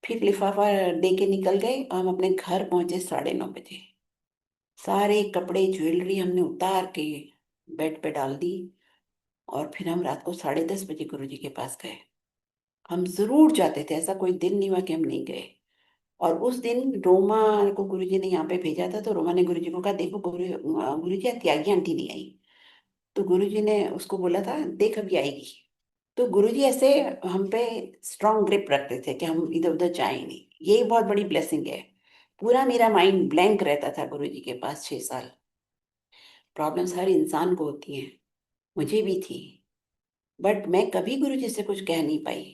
फिर लिफाफा दे के निकल गए, और हम अपने घर पहुंचे 9:30 बजे। सारे कपड़े ज्वेलरी हमने उतार के बेड पे डाल दी। और फिर हम रात को 10:30 बजे गुरुजी के पास गए। हम जरूर जाते थे, ऐसा कोई दिन नहीं हुआ कि हम नहीं गए। और उस दिन रोमा को गुरुजी ने यहाँ पे भेजा था। तो रोमा ने गुरुजी को कहा, देखो गुरुजी आज त्यागी आंटी नहीं आई। तो गुरुजी ने उसको बोला था, देख अभी आएगी। तो गुरुजी ऐसे हम पे स्ट्रांग ग्रिप रखते थे कि हम इधर उधर जाए नहीं। ये बहुत बड़ी ब्लेसिंग है। पूरा मेरा माइंड ब्लैंक रहता था गुरुजी के पास 6 साल। प्रॉब्लम्स हर इंसान को होती हैं, मुझे भी थी। बट मैं कभी गुरुजी से कुछ कह नहीं पाई।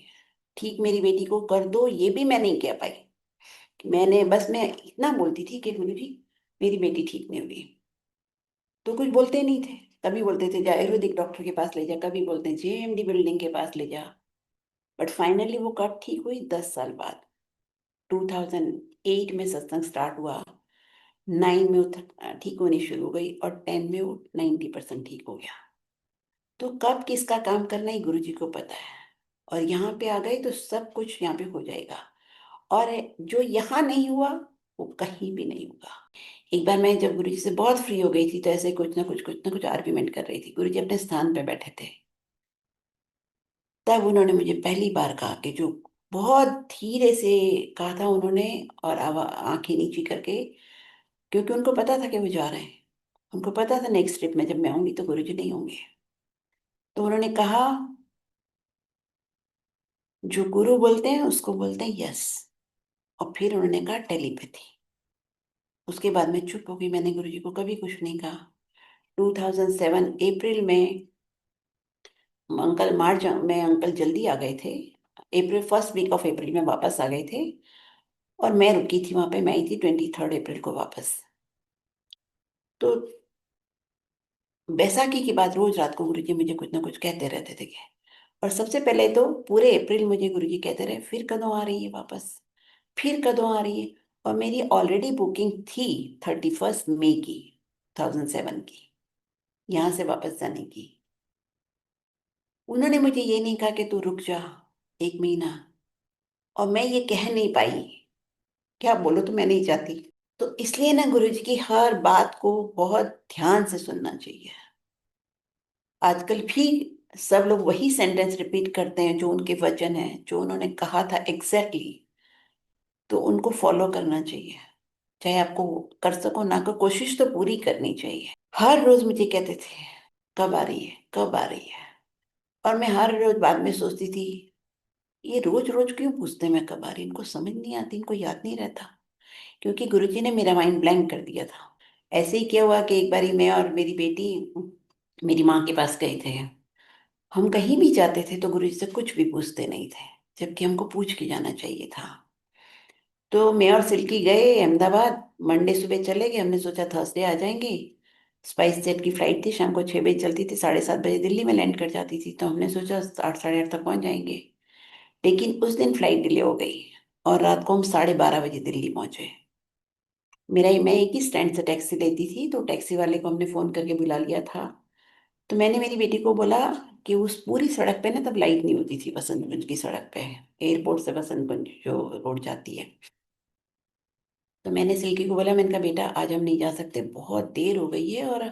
ठीक मेरी बेटी को कर दो, ये भी मैं नहीं कह पाई। मैं इतना बोलती थी कि गुरुजी मेरी बेटी ठीक नहीं हुई। तो कुछ बोलते नहीं थे। कभी बोलते थे जा आयुर्वेदिक डॉक्टर के पास ले जा, कभी बोलते हैं जेएमडी बिल्डिंग के पास ले जा। बट फाइनली वो कब ठीक हुई? 10 साल बाद। 2008 में सत्संग स्टार्ट हुआ। 9 में वो ठीक होनी शुरू हो गई, और 10 में वो 90% ठीक हो गया। तो कब किसका काम करना है गुरु जी को पता है। और यहाँ पे आ गए तो सब कुछ यहाँ पे हो जाएगा। और जो यहाँ नहीं हुआ, वो कहीं भी नहीं होगा। एक बार मैं जब गुरुजी से बहुत फ्री हो गई थी, तो ऐसे कुछ ना कुछ आर्ग्यूमेंट कर रही थी। गुरुजी अपने स्थान पे बैठे थे। तब उन्होंने मुझे पहली बार कहा कि जो बहुत धीरे से कहा था उन्होंने, और आंखें नीची करके, क्योंकि उनको पता था कि वो जा रहे हैं। उनको पता था नेक्स्ट ट्रिप में जब मैं आऊंगी तो गुरुजी नहीं होंगे। तो उन्होंने कहा, जो गुरु बोलते हैं उसको बोलते हैं यस। और फिर उन्होंने कहा टेलीपैथी। उसके बाद मैं चुप हो गई, मैंने गुरुजी को कभी कुछ नहीं कहा। 2007 अप्रैल में अंकल जल्दी आ गए थे। April first week of April में वापस आ गए थे। और मैं रुकी थी वहां पे, मैं आई थी 23 अप्रैल को वापस। तो बैसाखी के बाद रोज रात को गुरुजी मुझे कुछ ना कुछ कहते रहते थे। और सबसे पहले तो पूरे अप्रैल मुझे गुरुजी कहते रहे, फिर कਦੋਂ आ रही है वापस, फिर कਦੋਂ आ रही है। और मेरी ऑलरेडी बुकिंग थी 31 मई की, 2007 की, यहाँ से वापस जाने की। उन्होंने मुझे ये नहीं कहा कि तू रुक जा 1 महीना। और मैं ये कह नहीं पाई कि आप बोलो तो मैं नहीं चाहती। तो इसलिए ना गुरुजी की हर बात को बहुत ध्यान से सुनना चाहिए। आजकल भी सब लोग वही सेंटेंस रिपीट करते हैं जो उनके वचन है, जो उन्होंने कहा था एग्जैक्टली। तो उनको फॉलो करना चाहिए। चाहे आपको कर सको ना को, कोशिश तो पूरी करनी चाहिए। हर रोज मुझे कहते थे, कब आ रही है, कब आ रही है। और मैं हर रोज बाद में सोचती थी, ये रोज रोज क्यों पूछते हैं मैं कब आ रही, इनको समझ नहीं आती, इनको याद नहीं रहता। क्योंकि गुरुजी ने मेरा माइंड ब्लैंक कर दिया था। ऐसे ही क्या हुआ कि एक बारी मैं और मेरी बेटी मेरी माँ के पास गए थे। हम कहीं भी जाते थे तो गुरुजी से कुछ भी पूछते नहीं थे, जबकि हमको पूछ के जाना चाहिए था। तो मैं और सिल्की गए अहमदाबाद। मंडे सुबह चले गए, हमने सोचा थर्सडे आ जाएंगे। स्पाइस जेट की फ्लाइट थी, शाम को 6 बजे चलती थी, 7:30 बजे दिल्ली में लैंड कर जाती थी। तो हमने सोचा 8 साढ़े 8 तक पहुंच जाएंगे। लेकिन उस दिन फ्लाइट डिले हो गई। और रात को हम 12:30 बजे दिल्ली पहुंचे। मैं एक ही स्टैंड से टैक्सी लेती थी, तो टैक्सी वाले को हमने फोन करके बुला लिया था। तो मैंने मेरी बेटी को बोला कि उस पूरी सड़क पे ना तब लाइट नहीं होती थी, बसंत की सड़क पे, एयरपोर्ट से बसंत जो रोड जाती है। तो मैंने सिल्की को बोला, मैंने कहा बेटा आज हम नहीं जा सकते, बहुत देर हो गई है और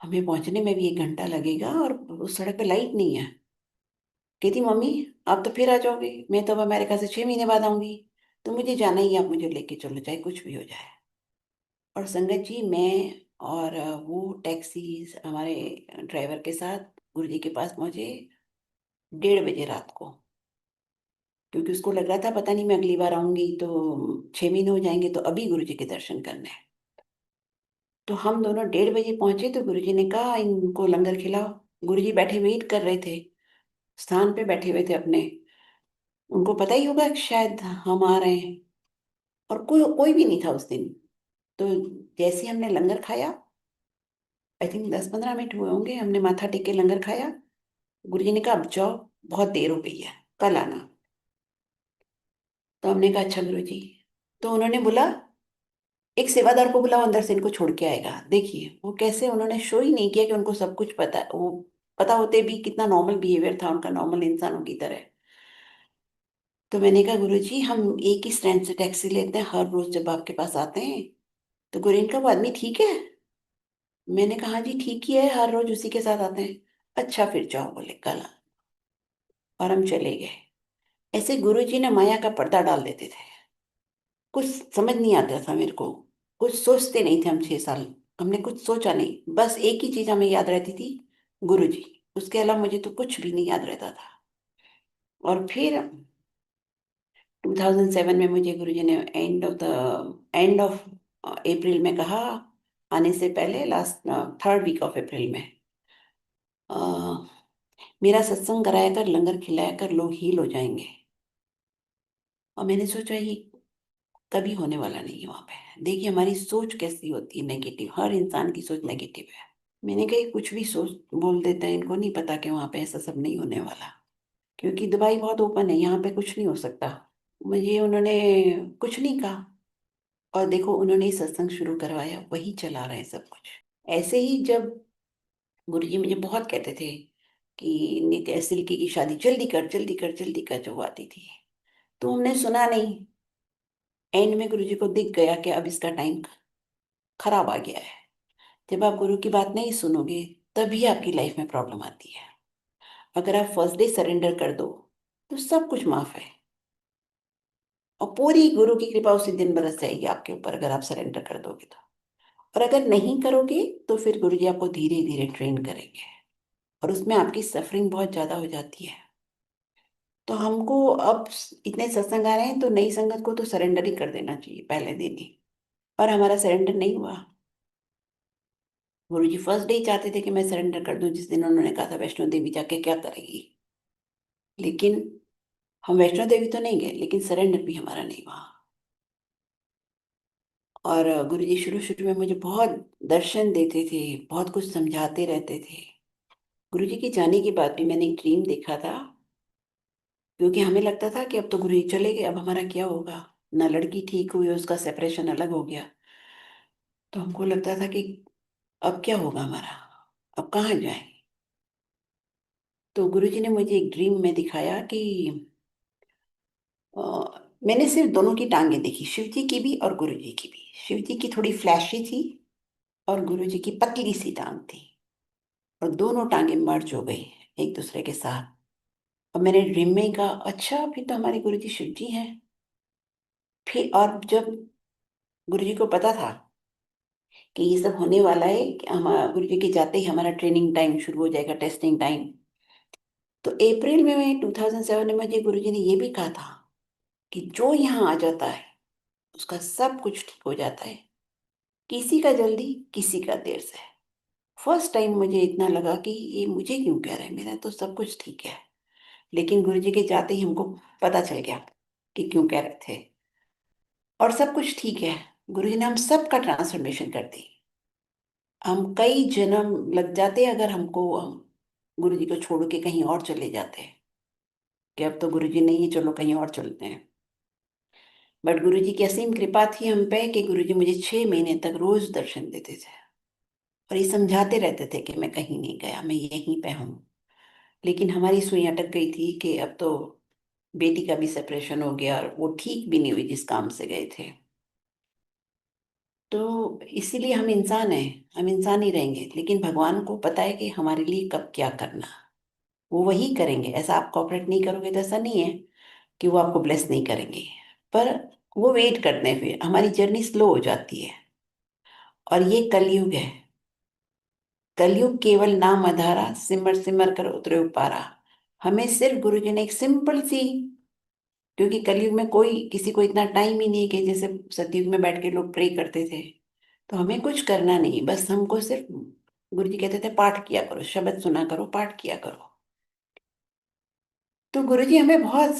हमें पहुंचने में भी 1 घंटा लगेगा और उस सड़क पे लाइट नहीं है। कहती मम्मी आप तो फिर आ जाओगे, मैं तो अब अमेरिका से 6 महीने बाद आऊंगी, तो मुझे जाना ही है, आप मुझे लेके चलो चाहे कुछ भी हो जाए। और संगत जी, मैं और वो टैक्सी हमारे ड्राइवर के साथ गुरुजी के पास पहुंचे 1:30 बजे रात को, क्योंकि उसको लग रहा था पता नहीं मैं अगली बार आऊंगी तो 6 महीने हो जाएंगे, तो अभी गुरुजी के दर्शन करने हैं। तो हम दोनों 1:30 बजे पहुंचे, तो गुरुजी ने कहा इनको लंगर खिलाओ। गुरुजी बैठे वेट कर रहे थे, स्थान पे बैठे हुए थे अपने। उनको पता ही होगा कि शायद हम आ रहे हैं, और कोई कोई भी नहीं था उस दिन। तो जैसे ही हमने लंगर खाया, आई थिंक 10-15 मिनट हुए होंगे, हमने माथा टेक के लंगर खाया। गुरुजी ने कहा अब जाओ, बहुत देर हो गई है, कल आना। तो हमने कहा अच्छा गुरुजी। तो उन्होंने बोला एक सेवादार को बुलाओ, अंदर से इनको छोड़ के आएगा। देखिए वो कैसे, उन्होंने शो ही नहीं किया कि उनको सब कुछ पता है। वो पता होते भी कितना नॉर्मल बिहेवियर था उनका, नॉर्मल इंसानों की तरह। तो मैंने कहा गुरुजी हम एक ही स्टैंड से टैक्सी लेते हैं हर रोज जब आपके पास आते हैं। तो गुरु इनका वो आदमी ठीक है? मैंने कहा हाँ जी ठीक ही है, हर रोज उसी के साथ आते हैं। अच्छा फिर जाओ, बोले कल आना। और हम चले गए। ऐसे गुरुजी ने माया का पर्दा डाल देते थे। कुछ समझ नहीं आता था मेरे को, कुछ सोचते नहीं थे हम 6 साल। हमने कुछ सोचा नहीं, बस एक ही चीज हमें याद रहती थी, गुरुजी। उसके अलावा मुझे तो कुछ भी नहीं याद रहता था। और फिर 2007 में मुझे गुरुजी ने एंड ऑफ अप्रैल में कहा, आने से पहले last 3rd week of April में, अ, मेरा सत्संग कराया कर, लंगर खिलाया कर, लोग हील हो जाएंगे। और मैंने सोचा ये कभी होने वाला नहीं है वहां पे। देखिए हमारी सोच कैसी होती है, नेगेटिव, हर इंसान की सोच नेगेटिव है। मैंने कहा ये कुछ भी सोच बोल देते हैं, इनको नहीं पता कि वहां पे ऐसा सब नहीं होने वाला, क्योंकि दुबई बहुत ओपन है, यहाँ पे कुछ नहीं हो सकता। मुझे उन्होंने कुछ नहीं कहा, और देखो उन्होंने ही सत्संग शुरू करवाया, वही चला रहे हैं सब कुछ। ऐसे ही जब गुरुजी मुझे बहुत कहते थे कि नित्य सिल्की की शादी जल्दी कर जल्दी कर जल्दी कर, जो वो आती थी, तो हमने सुना नहीं। एंड में गुरुजी को दिख गया कि अब इसका टाइम खराब आ गया है। जब आप गुरु की बात नहीं सुनोगे, तभी आपकी लाइफ में प्रॉब्लम आती है। अगर आप फर्स्ट डे सरेंडर कर दो तो सब कुछ माफ है, और पूरी गुरु की कृपा उसी दिन बरस जाएगी आपके ऊपर, अगर आप सरेंडर कर दोगे तो। और अगर नहीं करोगे तो फिर गुरु जी आपको धीरे धीरे ट्रेन करेंगे, और उसमें आपकी सफरिंग बहुत ज्यादा हो जाती है। तो हमको अब इतने सत्संग आ रहे हैं, तो नई संगत को तो सरेंडर ही कर देना चाहिए पहले दिन ही। और हमारा सरेंडर नहीं हुआ। गुरु जी फर्स्ट डे ही चाहते थे कि मैं सरेंडर कर दूं, जिस दिन उन्होंने कहा था वैष्णो देवी जाके क्या करेगी। लेकिन हम वैष्णो देवी तो नहीं गए, लेकिन सरेंडर भी हमारा नहीं हुआ। और गुरु जी शुरू शुरू में मुझे बहुत दर्शन देते थे, बहुत कुछ समझाते रहते थे। गुरु जी के जाने के बाद भी मैंने एक ड्रीम देखा था, क्योंकि हमें लगता था कि अब तो गुरु जी चले गए, अब हमारा क्या होगा। ना लड़की ठीक हुई, उसका सेपरेशन अलग हो गया। तो हमको लगता था कि अब क्या होगा हमारा, अब कहाँ जाए। तो गुरु जी ने मुझे एक ड्रीम में दिखाया कि अ, मैंने सिर्फ दोनों की टांगें देखी, शिव जी की भी और गुरु जी की भी। शिव जी की थोड़ी फ्लैशी थी, और गुरु जी की पतली सी टांग थी, और दोनों टांगें मर्ज हो गई एक दूसरे के साथ। और मैंने ड्रीम में ही कहा अच्छा फिर तो हमारे गुरु जी शिव जी हैं। फिर और जब गुरु जी को पता था कि ये सब होने वाला है, कि हमारा गुरु जी के जाते ही हमारा ट्रेनिंग टाइम शुरू हो जाएगा, टेस्टिंग टाइम, तो अप्रैल में 2007 में मुझे गुरु जी ने ये भी कहा था कि जो यहाँ आ जाता है उसका सब कुछ ठीक हो जाता है, किसी का जल्दी किसी का देर से। फर्स्ट टाइम मुझे इतना लगा कि ये मुझे क्यों कह रहे हैं, मेरा तो सब कुछ ठीक है। लेकिन गुरु जी के जाते ही हमको पता चल गया कि क्यों कह रहे थे, और सब कुछ ठीक है। गुरु जी ने हम सबका ट्रांसफॉर्मेशन कर दी। हम कई जन्म लग जाते अगर हमको, हम गुरु जी को छोड़ के कहीं और चले जाते, कि अब तो गुरु जी नहीं है, चलो कहीं और चलते हैं। बट गुरुजी की असीम कृपा थी हम पे कि गुरुजी मुझे 6 महीने तक रोज दर्शन देते थे और ये समझाते रहते थे कि मैं कहीं नहीं गया, मैं यहीं पे हूँ। लेकिन हमारी सुई अटक गई थी कि अब तो बेटी का भी सेपरेशन हो गया और वो ठीक भी नहीं हुई जिस काम से गए थे। तो इसीलिए हम इंसान हैं, हम इंसान ही रहेंगे, लेकिन भगवान को पता है कि हमारे लिए कब क्या करना। वो वही करेंगे, ऐसा आप कॉपरेट नहीं करोगे तो ऐसा नहीं है कि वो आपको ब्लेस नहीं करेंगे। पर वो वेट करते हैं, फिर हमारी जर्नी स्लो हो जाती है। और ये कलयुग है। कलयुग केवल नाम आधारा, सिमर सिमर कर उतरे उपारा। हमें सिर्फ गुरु जी ने एक सिंपल सी, क्योंकि कलयुग में कोई किसी को इतना टाइम ही नहीं है कि जैसे सतयुग में बैठ के लोग प्रे करते थे। तो हमें कुछ करना नहीं, बस हमको सिर्फ गुरु जी कहते थे पाठ किया करो, शब्द सुना करो, पाठ किया करो। तो गुरु जी हमें बहुत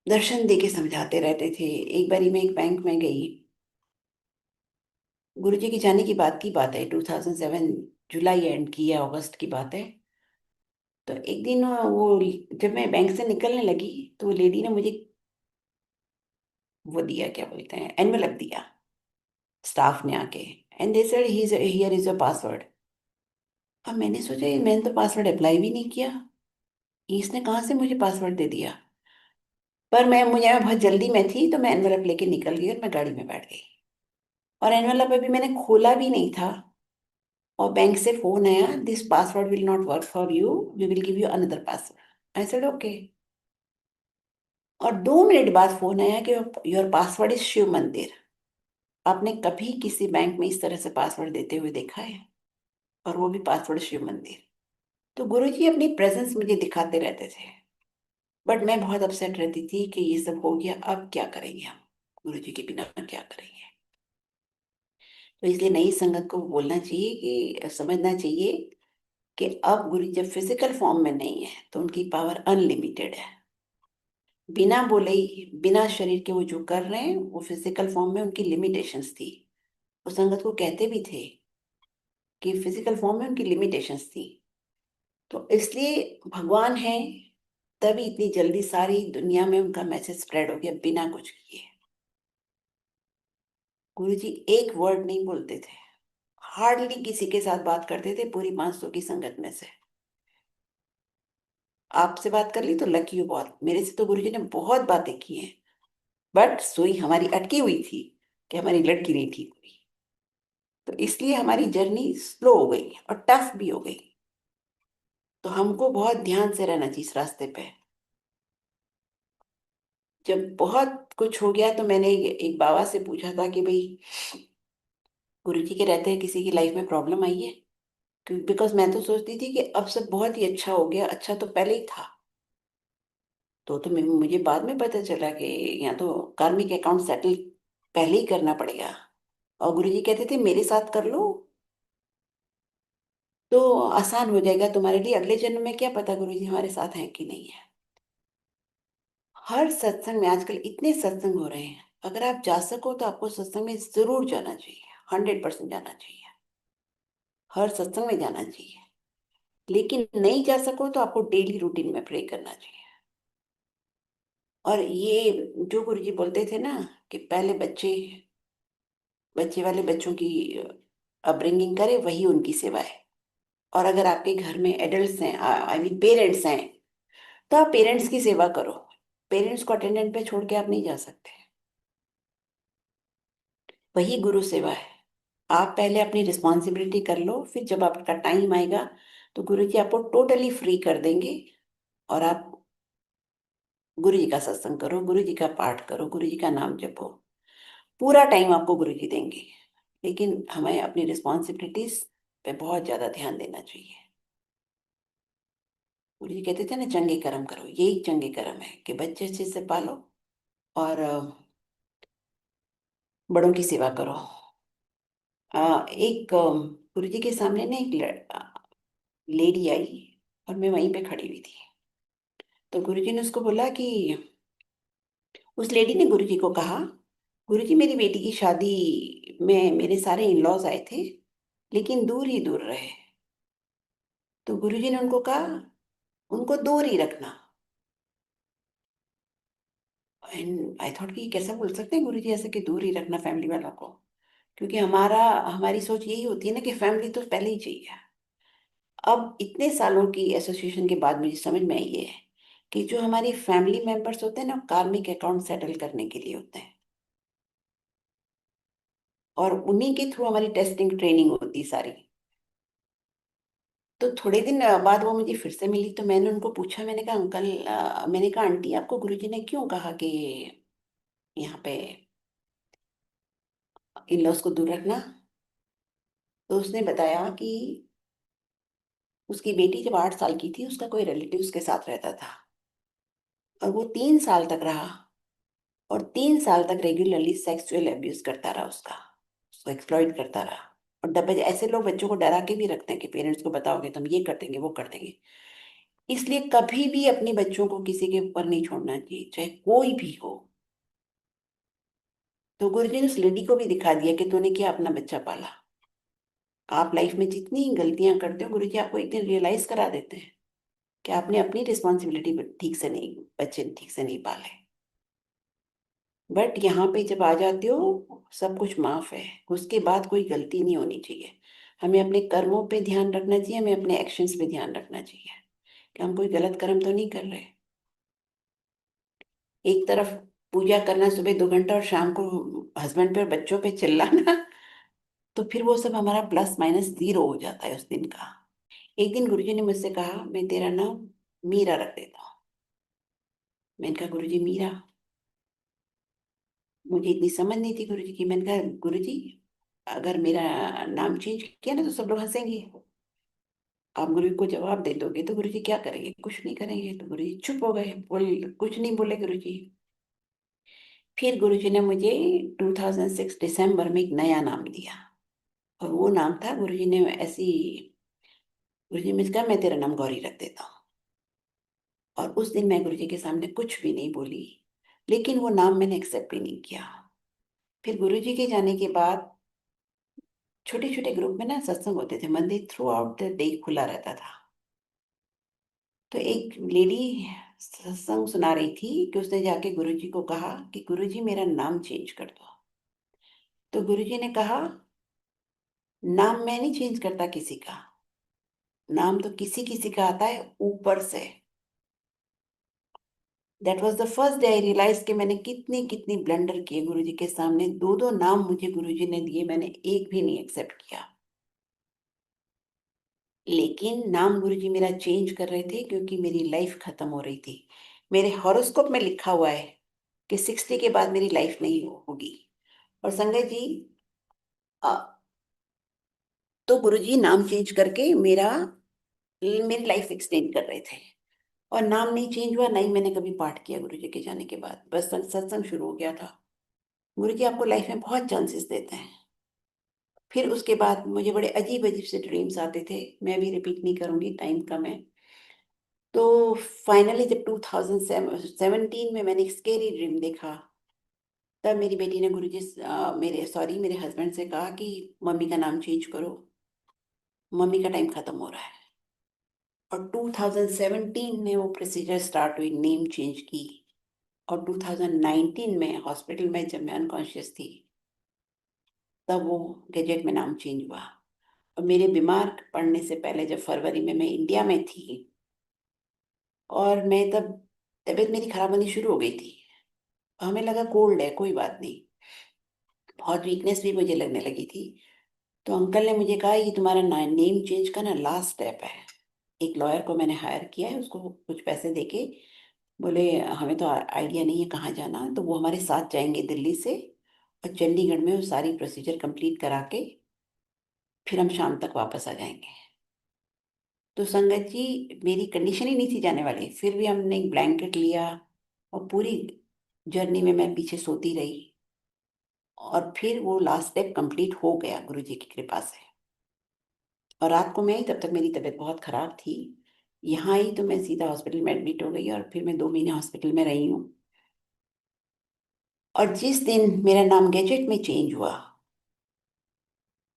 दर्शन दे के समझाते रहते थे। एक बारी मैं एक बैंक में गई, गुरु जी की जाने की बात है 2007, जुलाई एंड की या अगस्त की बात है। तो एक दिन वो, जब मैं बैंक से निकलने लगी तो वो लेडी ने मुझे वो दिया, क्या बोलते हैं, एनवेलप दिया, स्टाफ ने आके। And they said here is your password. अब मैंने सोचा ये मैंने तो पासवर्ड अप्लाई भी नहीं किया, इसने कहाँ से मुझे पासवर्ड दे दिया। पर मैं बहुत जल्दी में थी तो मैं एनवेलप लेके निकल गई और मैं गाड़ी में बैठ गई। और एनवेलप अभी मैंने खोला भी नहीं था और बैंक से फोन आया, this password will not work for you, we will give you another password. I said okay. और 2 मिनट बाद फोन आया कि योर पासवर्ड इज शिव मंदिर। आपने कभी किसी बैंक में इस तरह से पासवर्ड देते हुए देखा है? और वो भी पासवर्ड शिव मंदिर। तो गुरुजी अपनी प्रेजेंस मुझे दिखाते रहते थे, बट मैं बहुत अपसेट रहती थी कि ये सब हो गया, अब क्या करेंगे हम, गुरुजी के बिना क्या करेंगे। तो इसलिए नई संगत को बोलना चाहिए कि समझना चाहिए कि अब गुरु जब फिजिकल फॉर्म में नहीं है तो उनकी पावर अनलिमिटेड है। बिना बोले ही, बिना शरीर के वो जो कर रहे हैं वो फिजिकल फॉर्म में उनकी लिमिटेशंस थी। वो संगत को कहते भी थे कि फिजिकल फॉर्म में उनकी लिमिटेशंस थी। तो इसलिए भगवान है, तभी इतनी जल्दी सारी दुनिया में उनका मैसेज स्प्रेड हो गया बिना कुछ किए। गुरुजी एक वर्ड नहीं बोलते थे, हार्डली किसी के साथ बात करते थे पूरी 500 की संगत में से। आपसे बात कर ली तो लकी हो बहुत, मेरे से तो गुरुजी ने बहुत बातें की हैं, बट सुई हमारी अटकी हुई थी कि हमारी लड़की नहीं ठीक हुई। तो इसलिए हमारी जर्नी स्लो हो गई और टफ भी हो गई। तो हमको बहुत ध्यान से रहना चाहिए इस रास्ते पे। जब बहुत कुछ हो गया तो मैंने एक बाबा से पूछा था कि भाई गुरु जी के रहते हैं किसी की लाइफ में प्रॉब्लम आई है? बिकॉज मैं तो सोचती थी कि अब सब बहुत ही अच्छा हो गया, अच्छा तो पहले ही था। तो मुझे बाद में पता चला कि यहाँ तो कार्मिक अकाउंट सेटल पहले ही करना पड़ेगा। और गुरु जी कहते थे मेरे साथ कर लो तो आसान हो जाएगा तुम्हारे लिए, अगले जन्म में क्या पता गुरु जी हमारे साथ हैं कि नहीं है। हर सत्संग में आजकल इतने सत्संग हो रहे हैं, अगर आप जा सको तो आपको सत्संग में जरूर जाना चाहिए, 100% जाना चाहिए। हर सत्संग में जाना चाहिए। लेकिन नहीं जा सको तो आपको डेली रूटीन में प्रे करना चाहिए। और ये जो गुरु जी बोलते थे ना कि पहले बच्चे, बच्चे वाले बच्चों की अपब्रिंगिंग करे, वही उनकी सेवा है। और अगर आपके घर में एडल्ट्स हैं, आई मीन पेरेंट्स हैं, तो आप पेरेंट्स की सेवा करो। पेरेंट्स को अटेंडेंट पे छोड़ के आप नहीं जा सकते। वही गुरु सेवा है। आप पहले अपनी रिस्पॉन्सिबिलिटी कर लो, फिर जब आपका टाइम आएगा तो गुरु जी आपको टोटली फ्री कर देंगे। और आप गुरु जी का सत्संग करो, गुरु जी का पाठ करो, गुरु जी का नाम जपो, पूरा टाइम आपको गुरु जी देंगे। लेकिन हमें अपनी रिस्पॉन्सिबिलिटीज पे बहुत ज्यादा ध्यान देना चाहिए। गुरु जी कहते थे ना चंगे कर्म करो, यही चंगे कर्म है कि बच्चे अच्छे से पालो और बड़ों की सेवा करो। एक गुरु जी के सामने ना एक लेडी आई और मैं वहीं पे खड़ी हुई थी। तो गुरु जी ने उसको बोला कि, उस लेडी ने गुरु जी को कहा, गुरु जी मेरी बेटी की शादी में मेरे सारे इन लॉज आए थे लेकिन दूर ही दूर रहे। तो गुरु जी ने उनको कहा उनको दूर ही रखना। एंड आई थॉट कि कैसा बोल सकते हैं गुरुजी ऐसे कि दूर ही रखना फैमिली वालों को, क्योंकि हमारी सोच यही होती है ना कि फैमिली तो पहले ही चाहिए। अब इतने सालों की एसोसिएशन के बाद मुझे समझ में आई ये है कि जो हमारी फैमिली मेंबर्स होते हैं ना, कार्मिक अकाउंट सेटल करने के लिए होते हैं, और उन्हीं के थ्रू हमारी टेस्टिंग ट्रेनिंग होती है सारी। तो थोड़े दिन बाद वो मुझे फिर से मिली, तो मैंने उनको पूछा, मैंने कहा अंकल, मैंने कहा आंटी, आपको गुरुजी ने क्यों कहा कि यहाँ पे इन लॉज को दूर रखना? तो उसने बताया कि उसकी बेटी जब 8 साल की थी, उसका कोई रिलेटिव उसके साथ रहता था, और वो 3 साल तक रहा, और 3 साल तक रेगुलरली सेक्सुअल एब्यूज करता रहा, उसको एक्सप्लॉइट करता रहा। और डब्बे ऐसे लोग बच्चों को डरा के भी रखते हैं कि पेरेंट्स को बताओगे तो हम ये कर देंगे वो कर देंगे। इसलिए कभी भी अपने बच्चों को किसी के ऊपर नहीं छोड़ना चाहिए, चाहे कोई भी हो। तो गुरुजी ने उस लेडी को भी दिखा दिया कि तूने क्या अपना बच्चा पाला। आप लाइफ में जितनी गलतियां करते हो, गुरुजी आपको एक दिन रियलाइज करा देते हैं कि आपने अपनी रिस्पॉन्सिबिलिटी ठीक से नहीं, बच्चे ठीक से नहीं पाले। बट यहाँ पे जब आ जाते हो, सब कुछ माफ है, उसके बाद कोई गलती नहीं होनी चाहिए। हमें अपने कर्मों पे ध्यान रखना चाहिए, हमें अपने एक्शंस पे ध्यान रखना चाहिए कि हम कोई गलत कर्म तो नहीं कर रहे। एक तरफ पूजा करना सुबह 2 घंटा, और शाम को हस्बैंड पे और बच्चों पे चिल्लाना, तो फिर वो सब हमारा प्लस माइनस जीरो हो जाता है उस दिन का। एक दिन गुरुजी ने मुझसे कहा, मैं तेरा नाम मीरा रख देता हूँ। मैंने कहा गुरुजी मीरा? मुझे इतनी समझ नहीं थी गुरुजी की। मैंने कहा गुरुजी, अगर मेरा नाम चेंज किया ना तो सब लोग हंसेंगे, आप गुरु को जवाब दे दोगे तो गुरुजी क्या करेंगे? कुछ नहीं करेंगे। तो गुरुजी चुप हो गए, कुछ नहीं बोले गुरुजी। फिर गुरुजी ने मुझे 2006 दिसंबर में एक नया नाम दिया, और वो नाम था, गुरुजी ने ऐसी, गुरुजी ने मुझे कहा मैं तेरा नाम गौरी रख देता हूँ। और उस दिन मैं गुरुजी के सामने कुछ भी नहीं बोली, लेकिन वो नाम मैंने एक्सेप्ट भी नहीं किया। फिर गुरुजी के जाने के बाद छोटे छोटे ग्रुप में ना सत्संग होते थे, मंदिर थ्रू आउट द डे खुला रहता था। तो एक लेडी सत्संग सुना रही थी कि उसने जाके गुरुजी को कहा कि गुरुजी मेरा नाम चेंज कर दो। तो गुरुजी ने कहा, नाम मैं नहीं चेंज करता किसी का, नाम तो किसी किसी का आता है ऊपर से। That was the first day I realise कि मैंने कितनी कितनी ब्लंडर किए गुरुजी के सामने। दो दो नाम मुझे गुरुजी ने दिए, मैंने एक भी नहीं एक्सेप्ट किया। लेकिन नाम गुरुजी मेरा चेंज कर रहे थे क्योंकि मेरी लाइफ खत्म हो रही थी। मेरे हॉरोस्कोप में लिखा हुआ है कि 60 के बाद मेरी लाइफ नहीं होगी। और संगत जी, अ, तो गुरुजी नाम चेंज करके मेरी लाइफ एक्सटेंड कर रहे थे। और नाम नहीं चेंज हुआ, नहीं मैंने कभी पाठ किया गुरुजी के जाने के बाद, बस सत्संग शुरू हो गया था। गुरुजी आपको लाइफ में बहुत चांसेस देते हैं। फिर उसके बाद मुझे बड़े अजीब अजीब से ड्रीम्स आते थे, मैं भी रिपीट नहीं करूंगी, टाइम कम है। तो फाइनली जब 2017 में मैंने एक स्केरी ड्रीम देखा, तब मेरी बेटी ने मेरे हस्बैंड से कहा कि मम्मी का नाम चेंज करो, मम्मी का टाइम खत्म हो रहा है। और 2017 में वो प्रोसीजर स्टार्ट हुई, नेम चेंज की। और 2019 में हॉस्पिटल में जब मैं अनकॉन्शियस थी, तब वो गैजेट में नाम चेंज हुआ। और मेरे बीमार पड़ने से पहले जब फरवरी में मैं इंडिया में थी, और मैं तब, तबीयत मेरी खराब होनी शुरू हो गई थी, हमें लगा कोल्ड है, कोई बात नहीं, बहुत वीकनेस भी मुझे लगने लगी थी। तो अंकल ने मुझे कहा ये तुम्हारा नेम चेंज का ना लास्ट स्टेप है। एक लॉयर को मैंने हायर किया है, उसको कुछ पैसे देके, बोले हमें तो आइडिया नहीं है कहाँ जाना, तो वो हमारे साथ जाएंगे दिल्ली से, और चंडीगढ़ में वो सारी प्रोसीजर कंप्लीट करा के फिर हम शाम तक वापस आ जाएंगे। तो संगत जी, मेरी कंडीशन ही नहीं थी जाने वाली, फिर भी हमने एक ब्लैंकेट लिया, और पूरी जर्नी में मैं पीछे सोती रही। और फिर वो लास्ट स्टेप कंप्लीट हो गया गुरुजी की कृपा से। और रात को मैं आई, तब तक मेरी तबीयत बहुत खराब थी। यहाँ आई तो मैं सीधा हॉस्पिटल में एडमिट हो गई, और फिर मैं 2 महीने हॉस्पिटल में रही हूँ। और जिस दिन मेरा नाम गैजेट में चेंज हुआ,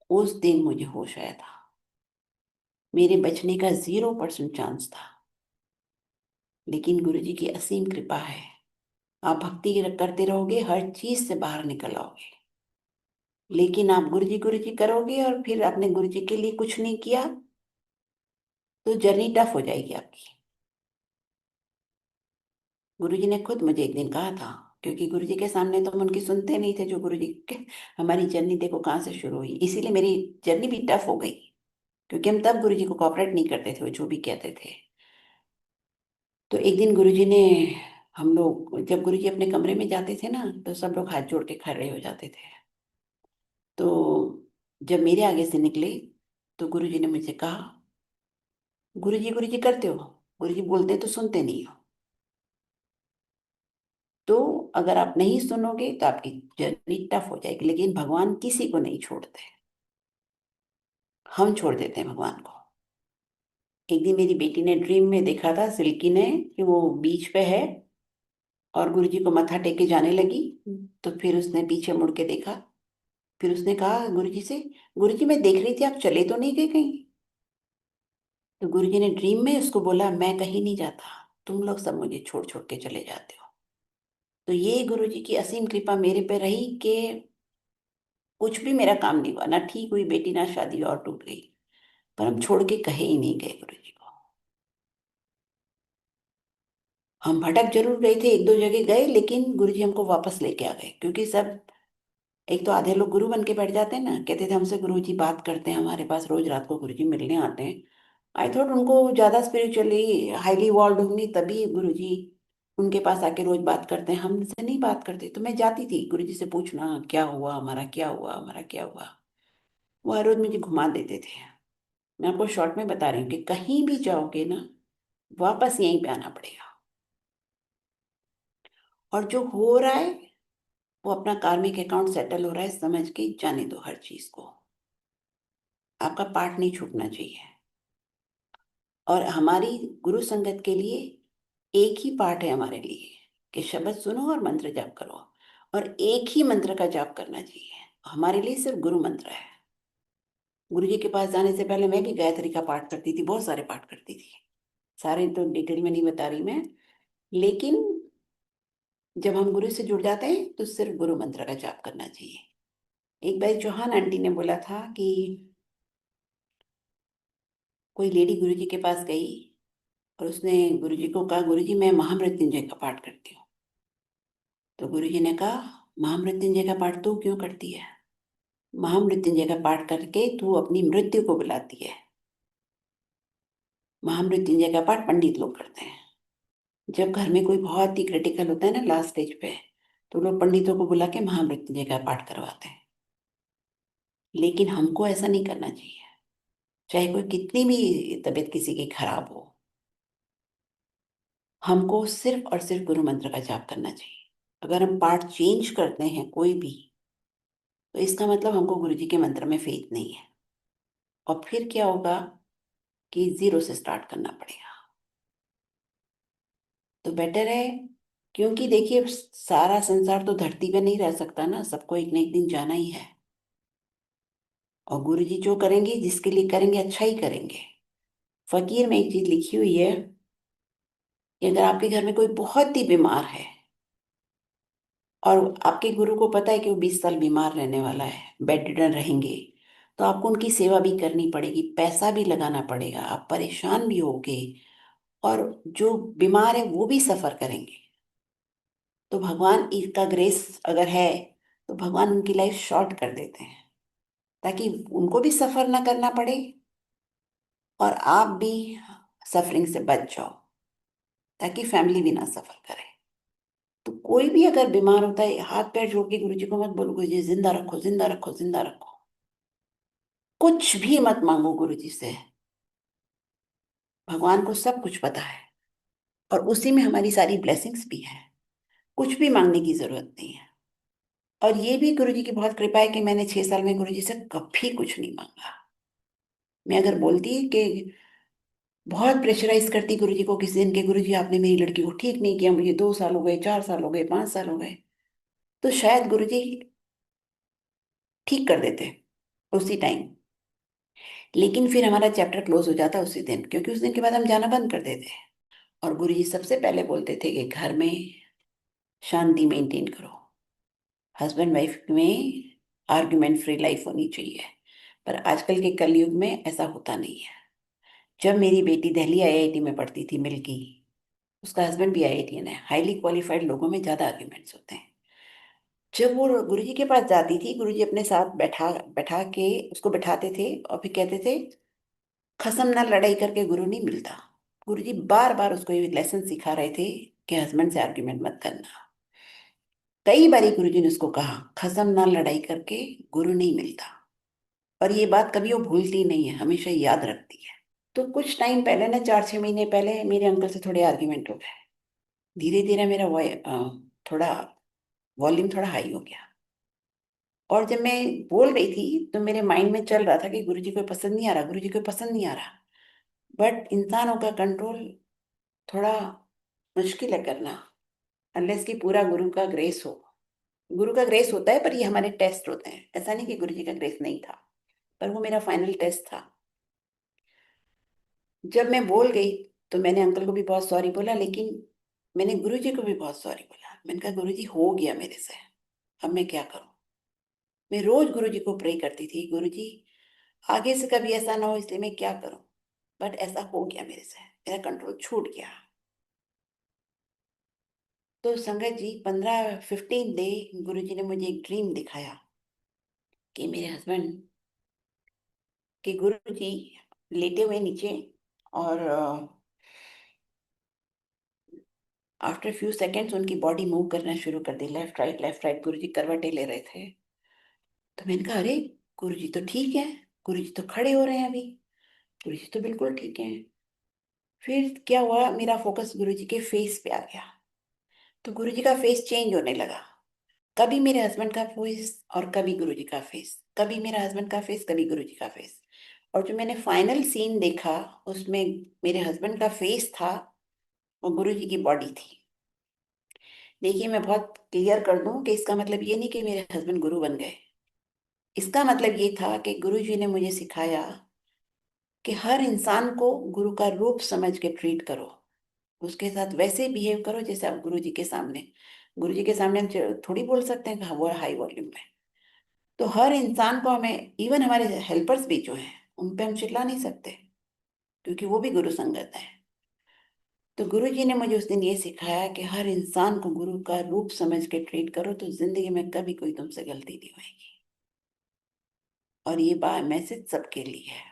उस दिन मुझे होश आया था। मेरे बचने का 0% चांस था, लेकिन गुरुजी की असीम कृपा है आप भक्ति करते रहोगे, हर चीज से बाहर निकल आओगे। लेकिन आप गुरु जी करोगे और फिर आपने गुरु जी के लिए कुछ नहीं किया, तो जर्नी टफ हो जाएगी आपकी। गुरु जी ने खुद मुझे एक दिन कहा था, क्योंकि गुरु जी के सामने तो हम उनकी सुनते नहीं थे, जो गुरु जी के, हमारी जर्नी देखो कहाँ से शुरू हुई, इसीलिए मेरी जर्नी भी टफ हो गई। क्योंकि हम तब गुरु जी को कोऑपरेट नहीं करते थे, वो जो भी कहते थे। तो एक दिन गुरु जी ने, हम लोग जब गुरु जी अपने कमरे में जाते थे ना, तो सब लोग हाथ जोड़ के खड़े हो जाते थे। तो जब मेरे आगे से निकले, तो गुरु जी ने मुझसे कहा, गुरु जी करते हो, गुरु जी बोलते हैं तो सुनते नहीं हो। तो अगर आप नहीं सुनोगे तो आपकी जर्नी टफ हो जाएगी। लेकिन भगवान किसी को नहीं छोड़ते, हम छोड़ देते हैं भगवान को। एक दिन मेरी बेटी ने ड्रीम में देखा था, सिल्की ने, कि वो बीच पे है और गुरु जी को मत्था टेक के जाने लगी। तो फिर उसने पीछे मुड़ के देखा। फिर उसने कहा गुरु जी से, गुरु जी मैं देख रही थी आप चले तो नहीं गए कहीं। तो गुरु जी ने ड्रीम में उसको बोला, मैं कहीं नहीं जाता, तुम लोग सब मुझे छोड़ छोड़ के चले जाते हो। तो ये गुरु जी की असीम कृपा मेरे पे रही कि कुछ भी मेरा काम नहीं हुआ, ना ठीक हुई बेटी, ना शादी और टूट गई, पर हम छोड़ के कहीं ही नहीं गए गुरु जी को। हम भटक जरूर गए थे, एक दो जगह गए, लेकिन गुरु जी हमको वापस लेके आ गए। क्योंकि सब, एक तो आधे लोग गुरु बन के बैठ जाते हैं ना, कहते थे हमसे गुरु जी बात करते हैं, हमारे पास रोज रात को गुरु जी मिलने आते हैं। आई थॉट उनको ज्यादा स्पिरिचुअली हाईली इवॉल्व होंगी, तभी गुरु जी उनके पास आके रोज बात करते हैं, हमसे नहीं बात करते। तो मैं जाती थी गुरु जी से पूछना, क्या हुआ हमारा, क्या हुआ हमारा, क्या हुआ। वो हर रोज मुझे घुमा देते थे। मैं आपको शॉर्ट में बता रही हूँ कि कहीं भी जाओगे ना, वापस यहीं पे आना पड़ेगा। और जो हो रहा है, वो अपना कार्मिक अकाउंट सेटल हो रहा है, समझ के जाने दो हर चीज को। आपका पार्ट नहीं छूटना चाहिए। और हमारी गुरु संगत के लिए एक ही पार्ट है हमारे लिए, कि शब्द सुनो और मंत्र जाप करो। और एक ही मंत्र का जाप करना चाहिए, हमारे लिए सिर्फ गुरु मंत्र है। गुरु जी के पास जाने से पहले मैं भी गायत्री का पाठ करती थी, बहुत सारे पाठ करती थी। सारे तो डिटेल में नहीं बता रही मैं। लेकिन जब हम गुरु से जुड़ जाते हैं तो सिर्फ गुरु मंत्र का जाप करना चाहिए। एक बार चौहान आंटी ने बोला था कि कोई लेडी गुरु जी के पास गई और उसने गुरु जी को कहा, गुरु जी मैं महामृत्युंजय का पाठ करती हूँ। तो गुरु जी ने कहा, महामृत्युंजय का पाठ तू क्यों करती है? महामृत्युंजय का पाठ करके तू अपनी मृत्यु को बुलाती है। महामृत्युंजय का पाठ पंडित लोग करते हैं। जब घर में कोई बहुत ही क्रिटिकल होता है ना, लास्ट स्टेज पे, तो लोग पंडितों को बुला के महामृत्युंजय का पाठ करवाते हैं। लेकिन हमको ऐसा नहीं करना चाहिए, चाहे कोई कितनी भी तबीयत किसी की खराब हो। हमको सिर्फ और सिर्फ गुरु मंत्र का जाप करना चाहिए। अगर हम पाठ चेंज करते हैं कोई भी, तो इसका मतलब हमको गुरु जी के मंत्र में फेथ नहीं है। और फिर क्या होगा कि जीरो से स्टार्ट करना पड़ेगा। तो बेटर है, क्योंकि देखिए सारा संसार तो धरती पे नहीं रह सकता ना, सबको एक न एक दिन जाना ही है। और गुरु जी जो करेंगे, जिसके लिए करेंगे अच्छा ही करेंगे। फकीर में एक चीज लिखी हुई है कि अगर आपके घर में कोई बहुत ही बीमार है और आपके गुरु को पता है कि वो 20 साल बीमार रहने वाला है, बेड रिडन रहेंगे, तो आपको उनकी सेवा भी करनी पड़ेगी, पैसा भी लगाना पड़ेगा, आप परेशान भी होगे, और जो बीमार है वो भी सफर करेंगे। तो भगवान इसका ग्रेस अगर है, तो भगवान उनकी लाइफ शॉर्ट कर देते हैं, ताकि उनको भी सफर ना करना पड़े और आप भी सफरिंग से बच जाओ, ताकि फैमिली भी ना सफर करे। तो कोई भी अगर बीमार होता है, हाथ पैर जोड़ के गुरु जी को मत बोलो, गुरु जी जिंदा रखो, जिंदा रखो, जिंदा रखो। कुछ भी मत मांगो गुरु जी से, भगवान को सब कुछ पता है, और उसी में हमारी सारी ब्लेसिंग्स भी है। कुछ भी मांगने की जरूरत नहीं है। और ये भी गुरु जी की बहुत कृपा है कि मैंने 6 साल में गुरु जी से कभी कुछ नहीं मांगा। मैं अगर बोलती कि बहुत प्रेशराइज करती गुरु जी को किसी दिन के, गुरु जी आपने मेरी लड़की को ठीक नहीं किया, मुझे 2 साल हो गए, 4 साल हो गए, 5 साल हो गए, तो शायद गुरु जी ठीक कर देते उसी टाइम। लेकिन फिर हमारा चैप्टर क्लोज हो जाता उसी दिन, क्योंकि उस दिन के बाद हम जाना बंद कर देते। और गुरु जी सबसे पहले बोलते थे कि घर में शांति मेंटेन करो। हस्बैंड वाइफ में आर्ग्यूमेंट फ्री लाइफ होनी चाहिए, पर आजकल के कलयुग में ऐसा होता नहीं है। जब मेरी बेटी दिल्ली आईआईटी में पढ़ती थी, मिल्की, उसका हस्बैंड भी आईआईटीएन है, हाईली क्वालिफाइड लोगों में ज्यादा आर्ग्यूमेंट्स होते हैं। जब वो गुरुजी के पास जाती थी, गुरुजी अपने साथ बैठा बैठा के उसको बैठाते थे और फिर कहते थे, खसम ना लड़ाई करके गुरु नहीं मिलता। गुरुजी बार बार उसको ये लेसन सिखा रहे थे कि हस्बैंड से आर्ग्यूमेंट मत करना। कई बारी गुरुजी ने उसको कहा, खसम ना लड़ाई करके गुरु नहीं मिलता। और ये बात कभी वो भूलती नहीं है, हमेशा याद रखती है। तो कुछ टाइम पहले ना, 4-6 महीने पहले, मेरे अंकल से थोड़े आर्ग्यूमेंट हो गए। धीरे धीरे मेरा थोड़ा वॉल्यूम थोड़ा हाई हो गया। और जब मैं बोल रही थी तो मेरे माइंड में चल रहा था कि गुरुजी को पसंद नहीं आ रहा, गुरुजी को पसंद नहीं आ रहा। बट इंसानों का कंट्रोल थोड़ा मुश्किल है करना, अनलेस कि पूरा गुरु का ग्रेस हो। गुरु का ग्रेस होता है, पर ये हमारे टेस्ट होते हैं। ऐसा नहीं कि गुरुजी का ग्रेस नहीं था, पर वो मेरा फाइनल टेस्ट था। जब मैं बोल गई तो मैंने अंकल को भी बहुत सॉरी बोला, लेकिन मैंने गुरुजी को भी बहुत सॉरी बोला। मैंने कहा, गुरुजी हो गया मेरे से, अब मैं क्या करूं। मैं रोज गुरुजी को प्रे करती थी, गुरुजी आगे से कभी ऐसा ना हो, इसलिए मैं क्या करूं। बट ऐसा हो गया मेरे से, मेरा कंट्रोल छूट गया। तो संगत जी, 15-15 डे गुरुजी ने मुझे एक ड्रीम दिखाया कि मेरे हस्बैंड के, गुरुजी लेटे हुए नीचे, और आफ्टर फ्यू सेकेंड्स उनकी बॉडी मूव करना शुरू कर दी, लेफ्ट राइट लेफ्ट राइट। गुरुजी करवटें ले रहे थे। तो मैंने कहा, अरे गुरुजी तो ठीक है, गुरुजी तो खड़े हो रहे हैं अभी, गुरुजी तो बिल्कुल ठीक है। फिर क्या हुआ, मेरा फोकस गुरुजी के फेस पे आ गया। तो गुरुजी का फेस चेंज होने लगा। कभी मेरे हस्बैंड का फेस और कभी गुरुजी का फेस, कभी मेरा हस्बैंड का फेस, कभी गुरुजी का फेस। और जो मैंने फाइनल सीन देखा, उसमें मेरे हस्बैंड का फेस था और गुरुजी की बॉडी थी। देखिए, मैं बहुत क्लियर कर दूं कि इसका मतलब ये नहीं कि मेरे हस्बैंड गुरु बन गए। इसका मतलब ये था कि गुरुजी ने मुझे सिखाया कि हर इंसान को गुरु का रूप समझ के ट्रीट करो, उसके साथ वैसे बिहेव करो जैसे आप गुरुजी के सामने। गुरुजी के सामने हम थोड़ी बोल सकते हैं कि हाँ, वो हाई वॉल्यूम में। तो हर इंसान को हमें, इवन हमारे हेल्पर्स भी जो हैं, उन पे हम चिल्ला नहीं सकते, क्योंकि वो भी गुरु संगत है। तो गुरु जी ने मुझे उस दिन ये सिखाया कि हर इंसान को गुरु का रूप समझ के ट्रीट करो, तो जिंदगी में कभी कोई तुमसे गलती नहीं होगी। और ये बात मैसेज सबके लिए है।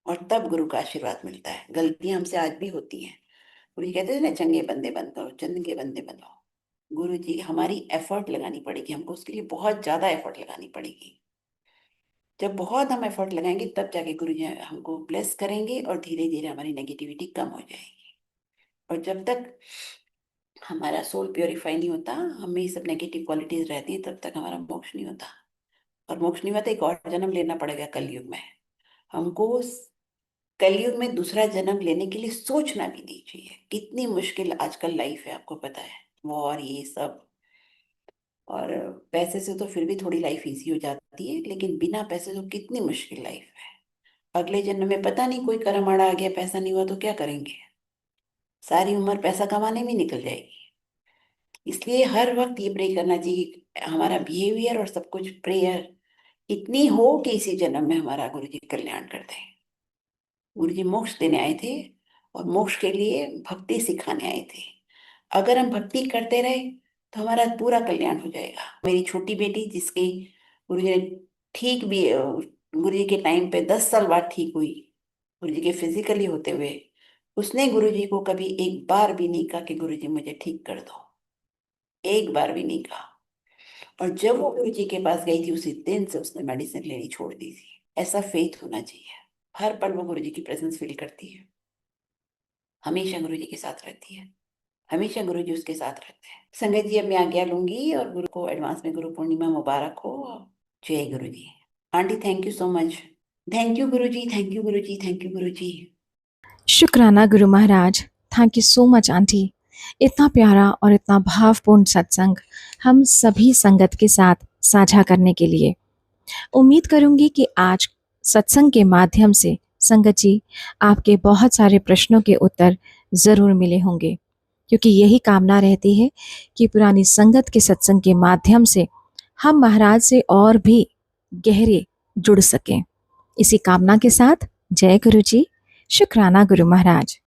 और तब गुरु का आशीर्वाद मिलता है। गलतियां हमसे आज भी होती हैं। गुरु जी कहते थे ना, चंगे बंदे बन करो, चंगे बंदे बनो। गुरु जी, हमारी एफर्ट लगानी पड़ेगी, हमको उसके लिए बहुत ज्यादा एफर्ट लगानी पड़ेगी। जब बहुत हम एफर्ट लगाएंगे, तब जाके गुरु जी हमको ब्लेस करेंगे और धीरे धीरे हमारी नेगेटिविटी कम हो जाएगी। और जब तक हमारा सोल प्योरीफाई नहीं होता, हमें ये सब नेगेटिव क्वालिटीज रहती है, तब तक हमारा मोक्ष नहीं होता। और मोक्ष नहीं होता, एक और जन्म लेना पड़ेगा कलयुग में। हमको कलयुग में दूसरा जन्म लेने के लिए सोचना भी नहीं चाहिए। कितनी मुश्किल आजकल लाइफ है, आपको पता है, वॉर ये सब। और पैसे से तो फिर भी थोड़ी लाइफ इजी हो जाती है, लेकिन बिना पैसे तो कितनी मुश्किल लाइफ है। अगले जन्म में पता नहीं, कोई कर्म आड़ा आ गया, पैसा नहीं हुआ तो क्या करेंगे। सारी उम्र पैसा कमाने में निकल जाएगी। इसलिए हर वक्त ये प्रे करना चाहिए कि हमारा बिहेवियर और सब कुछ, प्रेयर इतनी हो कि इसी जन्म में हमारा गुरु जी कल्याण कर दें। गुरु जी मोक्ष देने आए थे, और मोक्ष के लिए भक्ति सिखाने आए थे। अगर हम भक्ति करते रहे तो हमारा पूरा कल्याण हो जाएगा। मेरी छोटी बेटी, जिसकी गुरु जी ने ठीक भी, गुरु जी के टाइम पे 10 साल बाद ठीक हुई, गुरु जी के फिजिकली होते हुए, उसने गुरु जी को कभी एक बार भी नहीं कहा कि गुरु जी मुझे ठीक कर दो। एक बार भी नहीं कहा। और जब वो गुरु जी के पास गई थी, उसी दिन से उसने मेडिसिन लेनी छोड़ दी थी। ऐसा फेथ होना चाहिए। हर पल वो गुरु जी की प्रेजेंस फील करती है, हमेशा गुरु जी के साथ रहती है, हमेशा गुरु जी उसके साथ रहते हैं। संगत जी, अब मैं आज्ञा लूंगी, और गुरु को एडवांस में गुरु पूर्णिमा मुबारक हो। जय गुरु जी। Aunty, thank you so much. Thank you गुरु जी, थैंक यू गुरु जी, थैंक यू गुरु जी। शुक्राना गुरु महाराज। Thank you so much aunty. इतना प्यारा और इतना भावपूर्ण सत्संग हम सभी संगत के साथ साझा करने के लिए। उम्मीद करूंगी कि आज सत्संग के माध्यम से संगत जी आपके बहुत सारे प्रश्नों के उत्तर जरूर मिले होंगे। क्योंकि यही कामना रहती है कि पुरानी संगत के सत्संग के माध्यम से हम महाराज से और भी गहरे जुड़ सकें। इसी कामना के साथ जय गुरु जी, शुक्राना गुरु महाराज।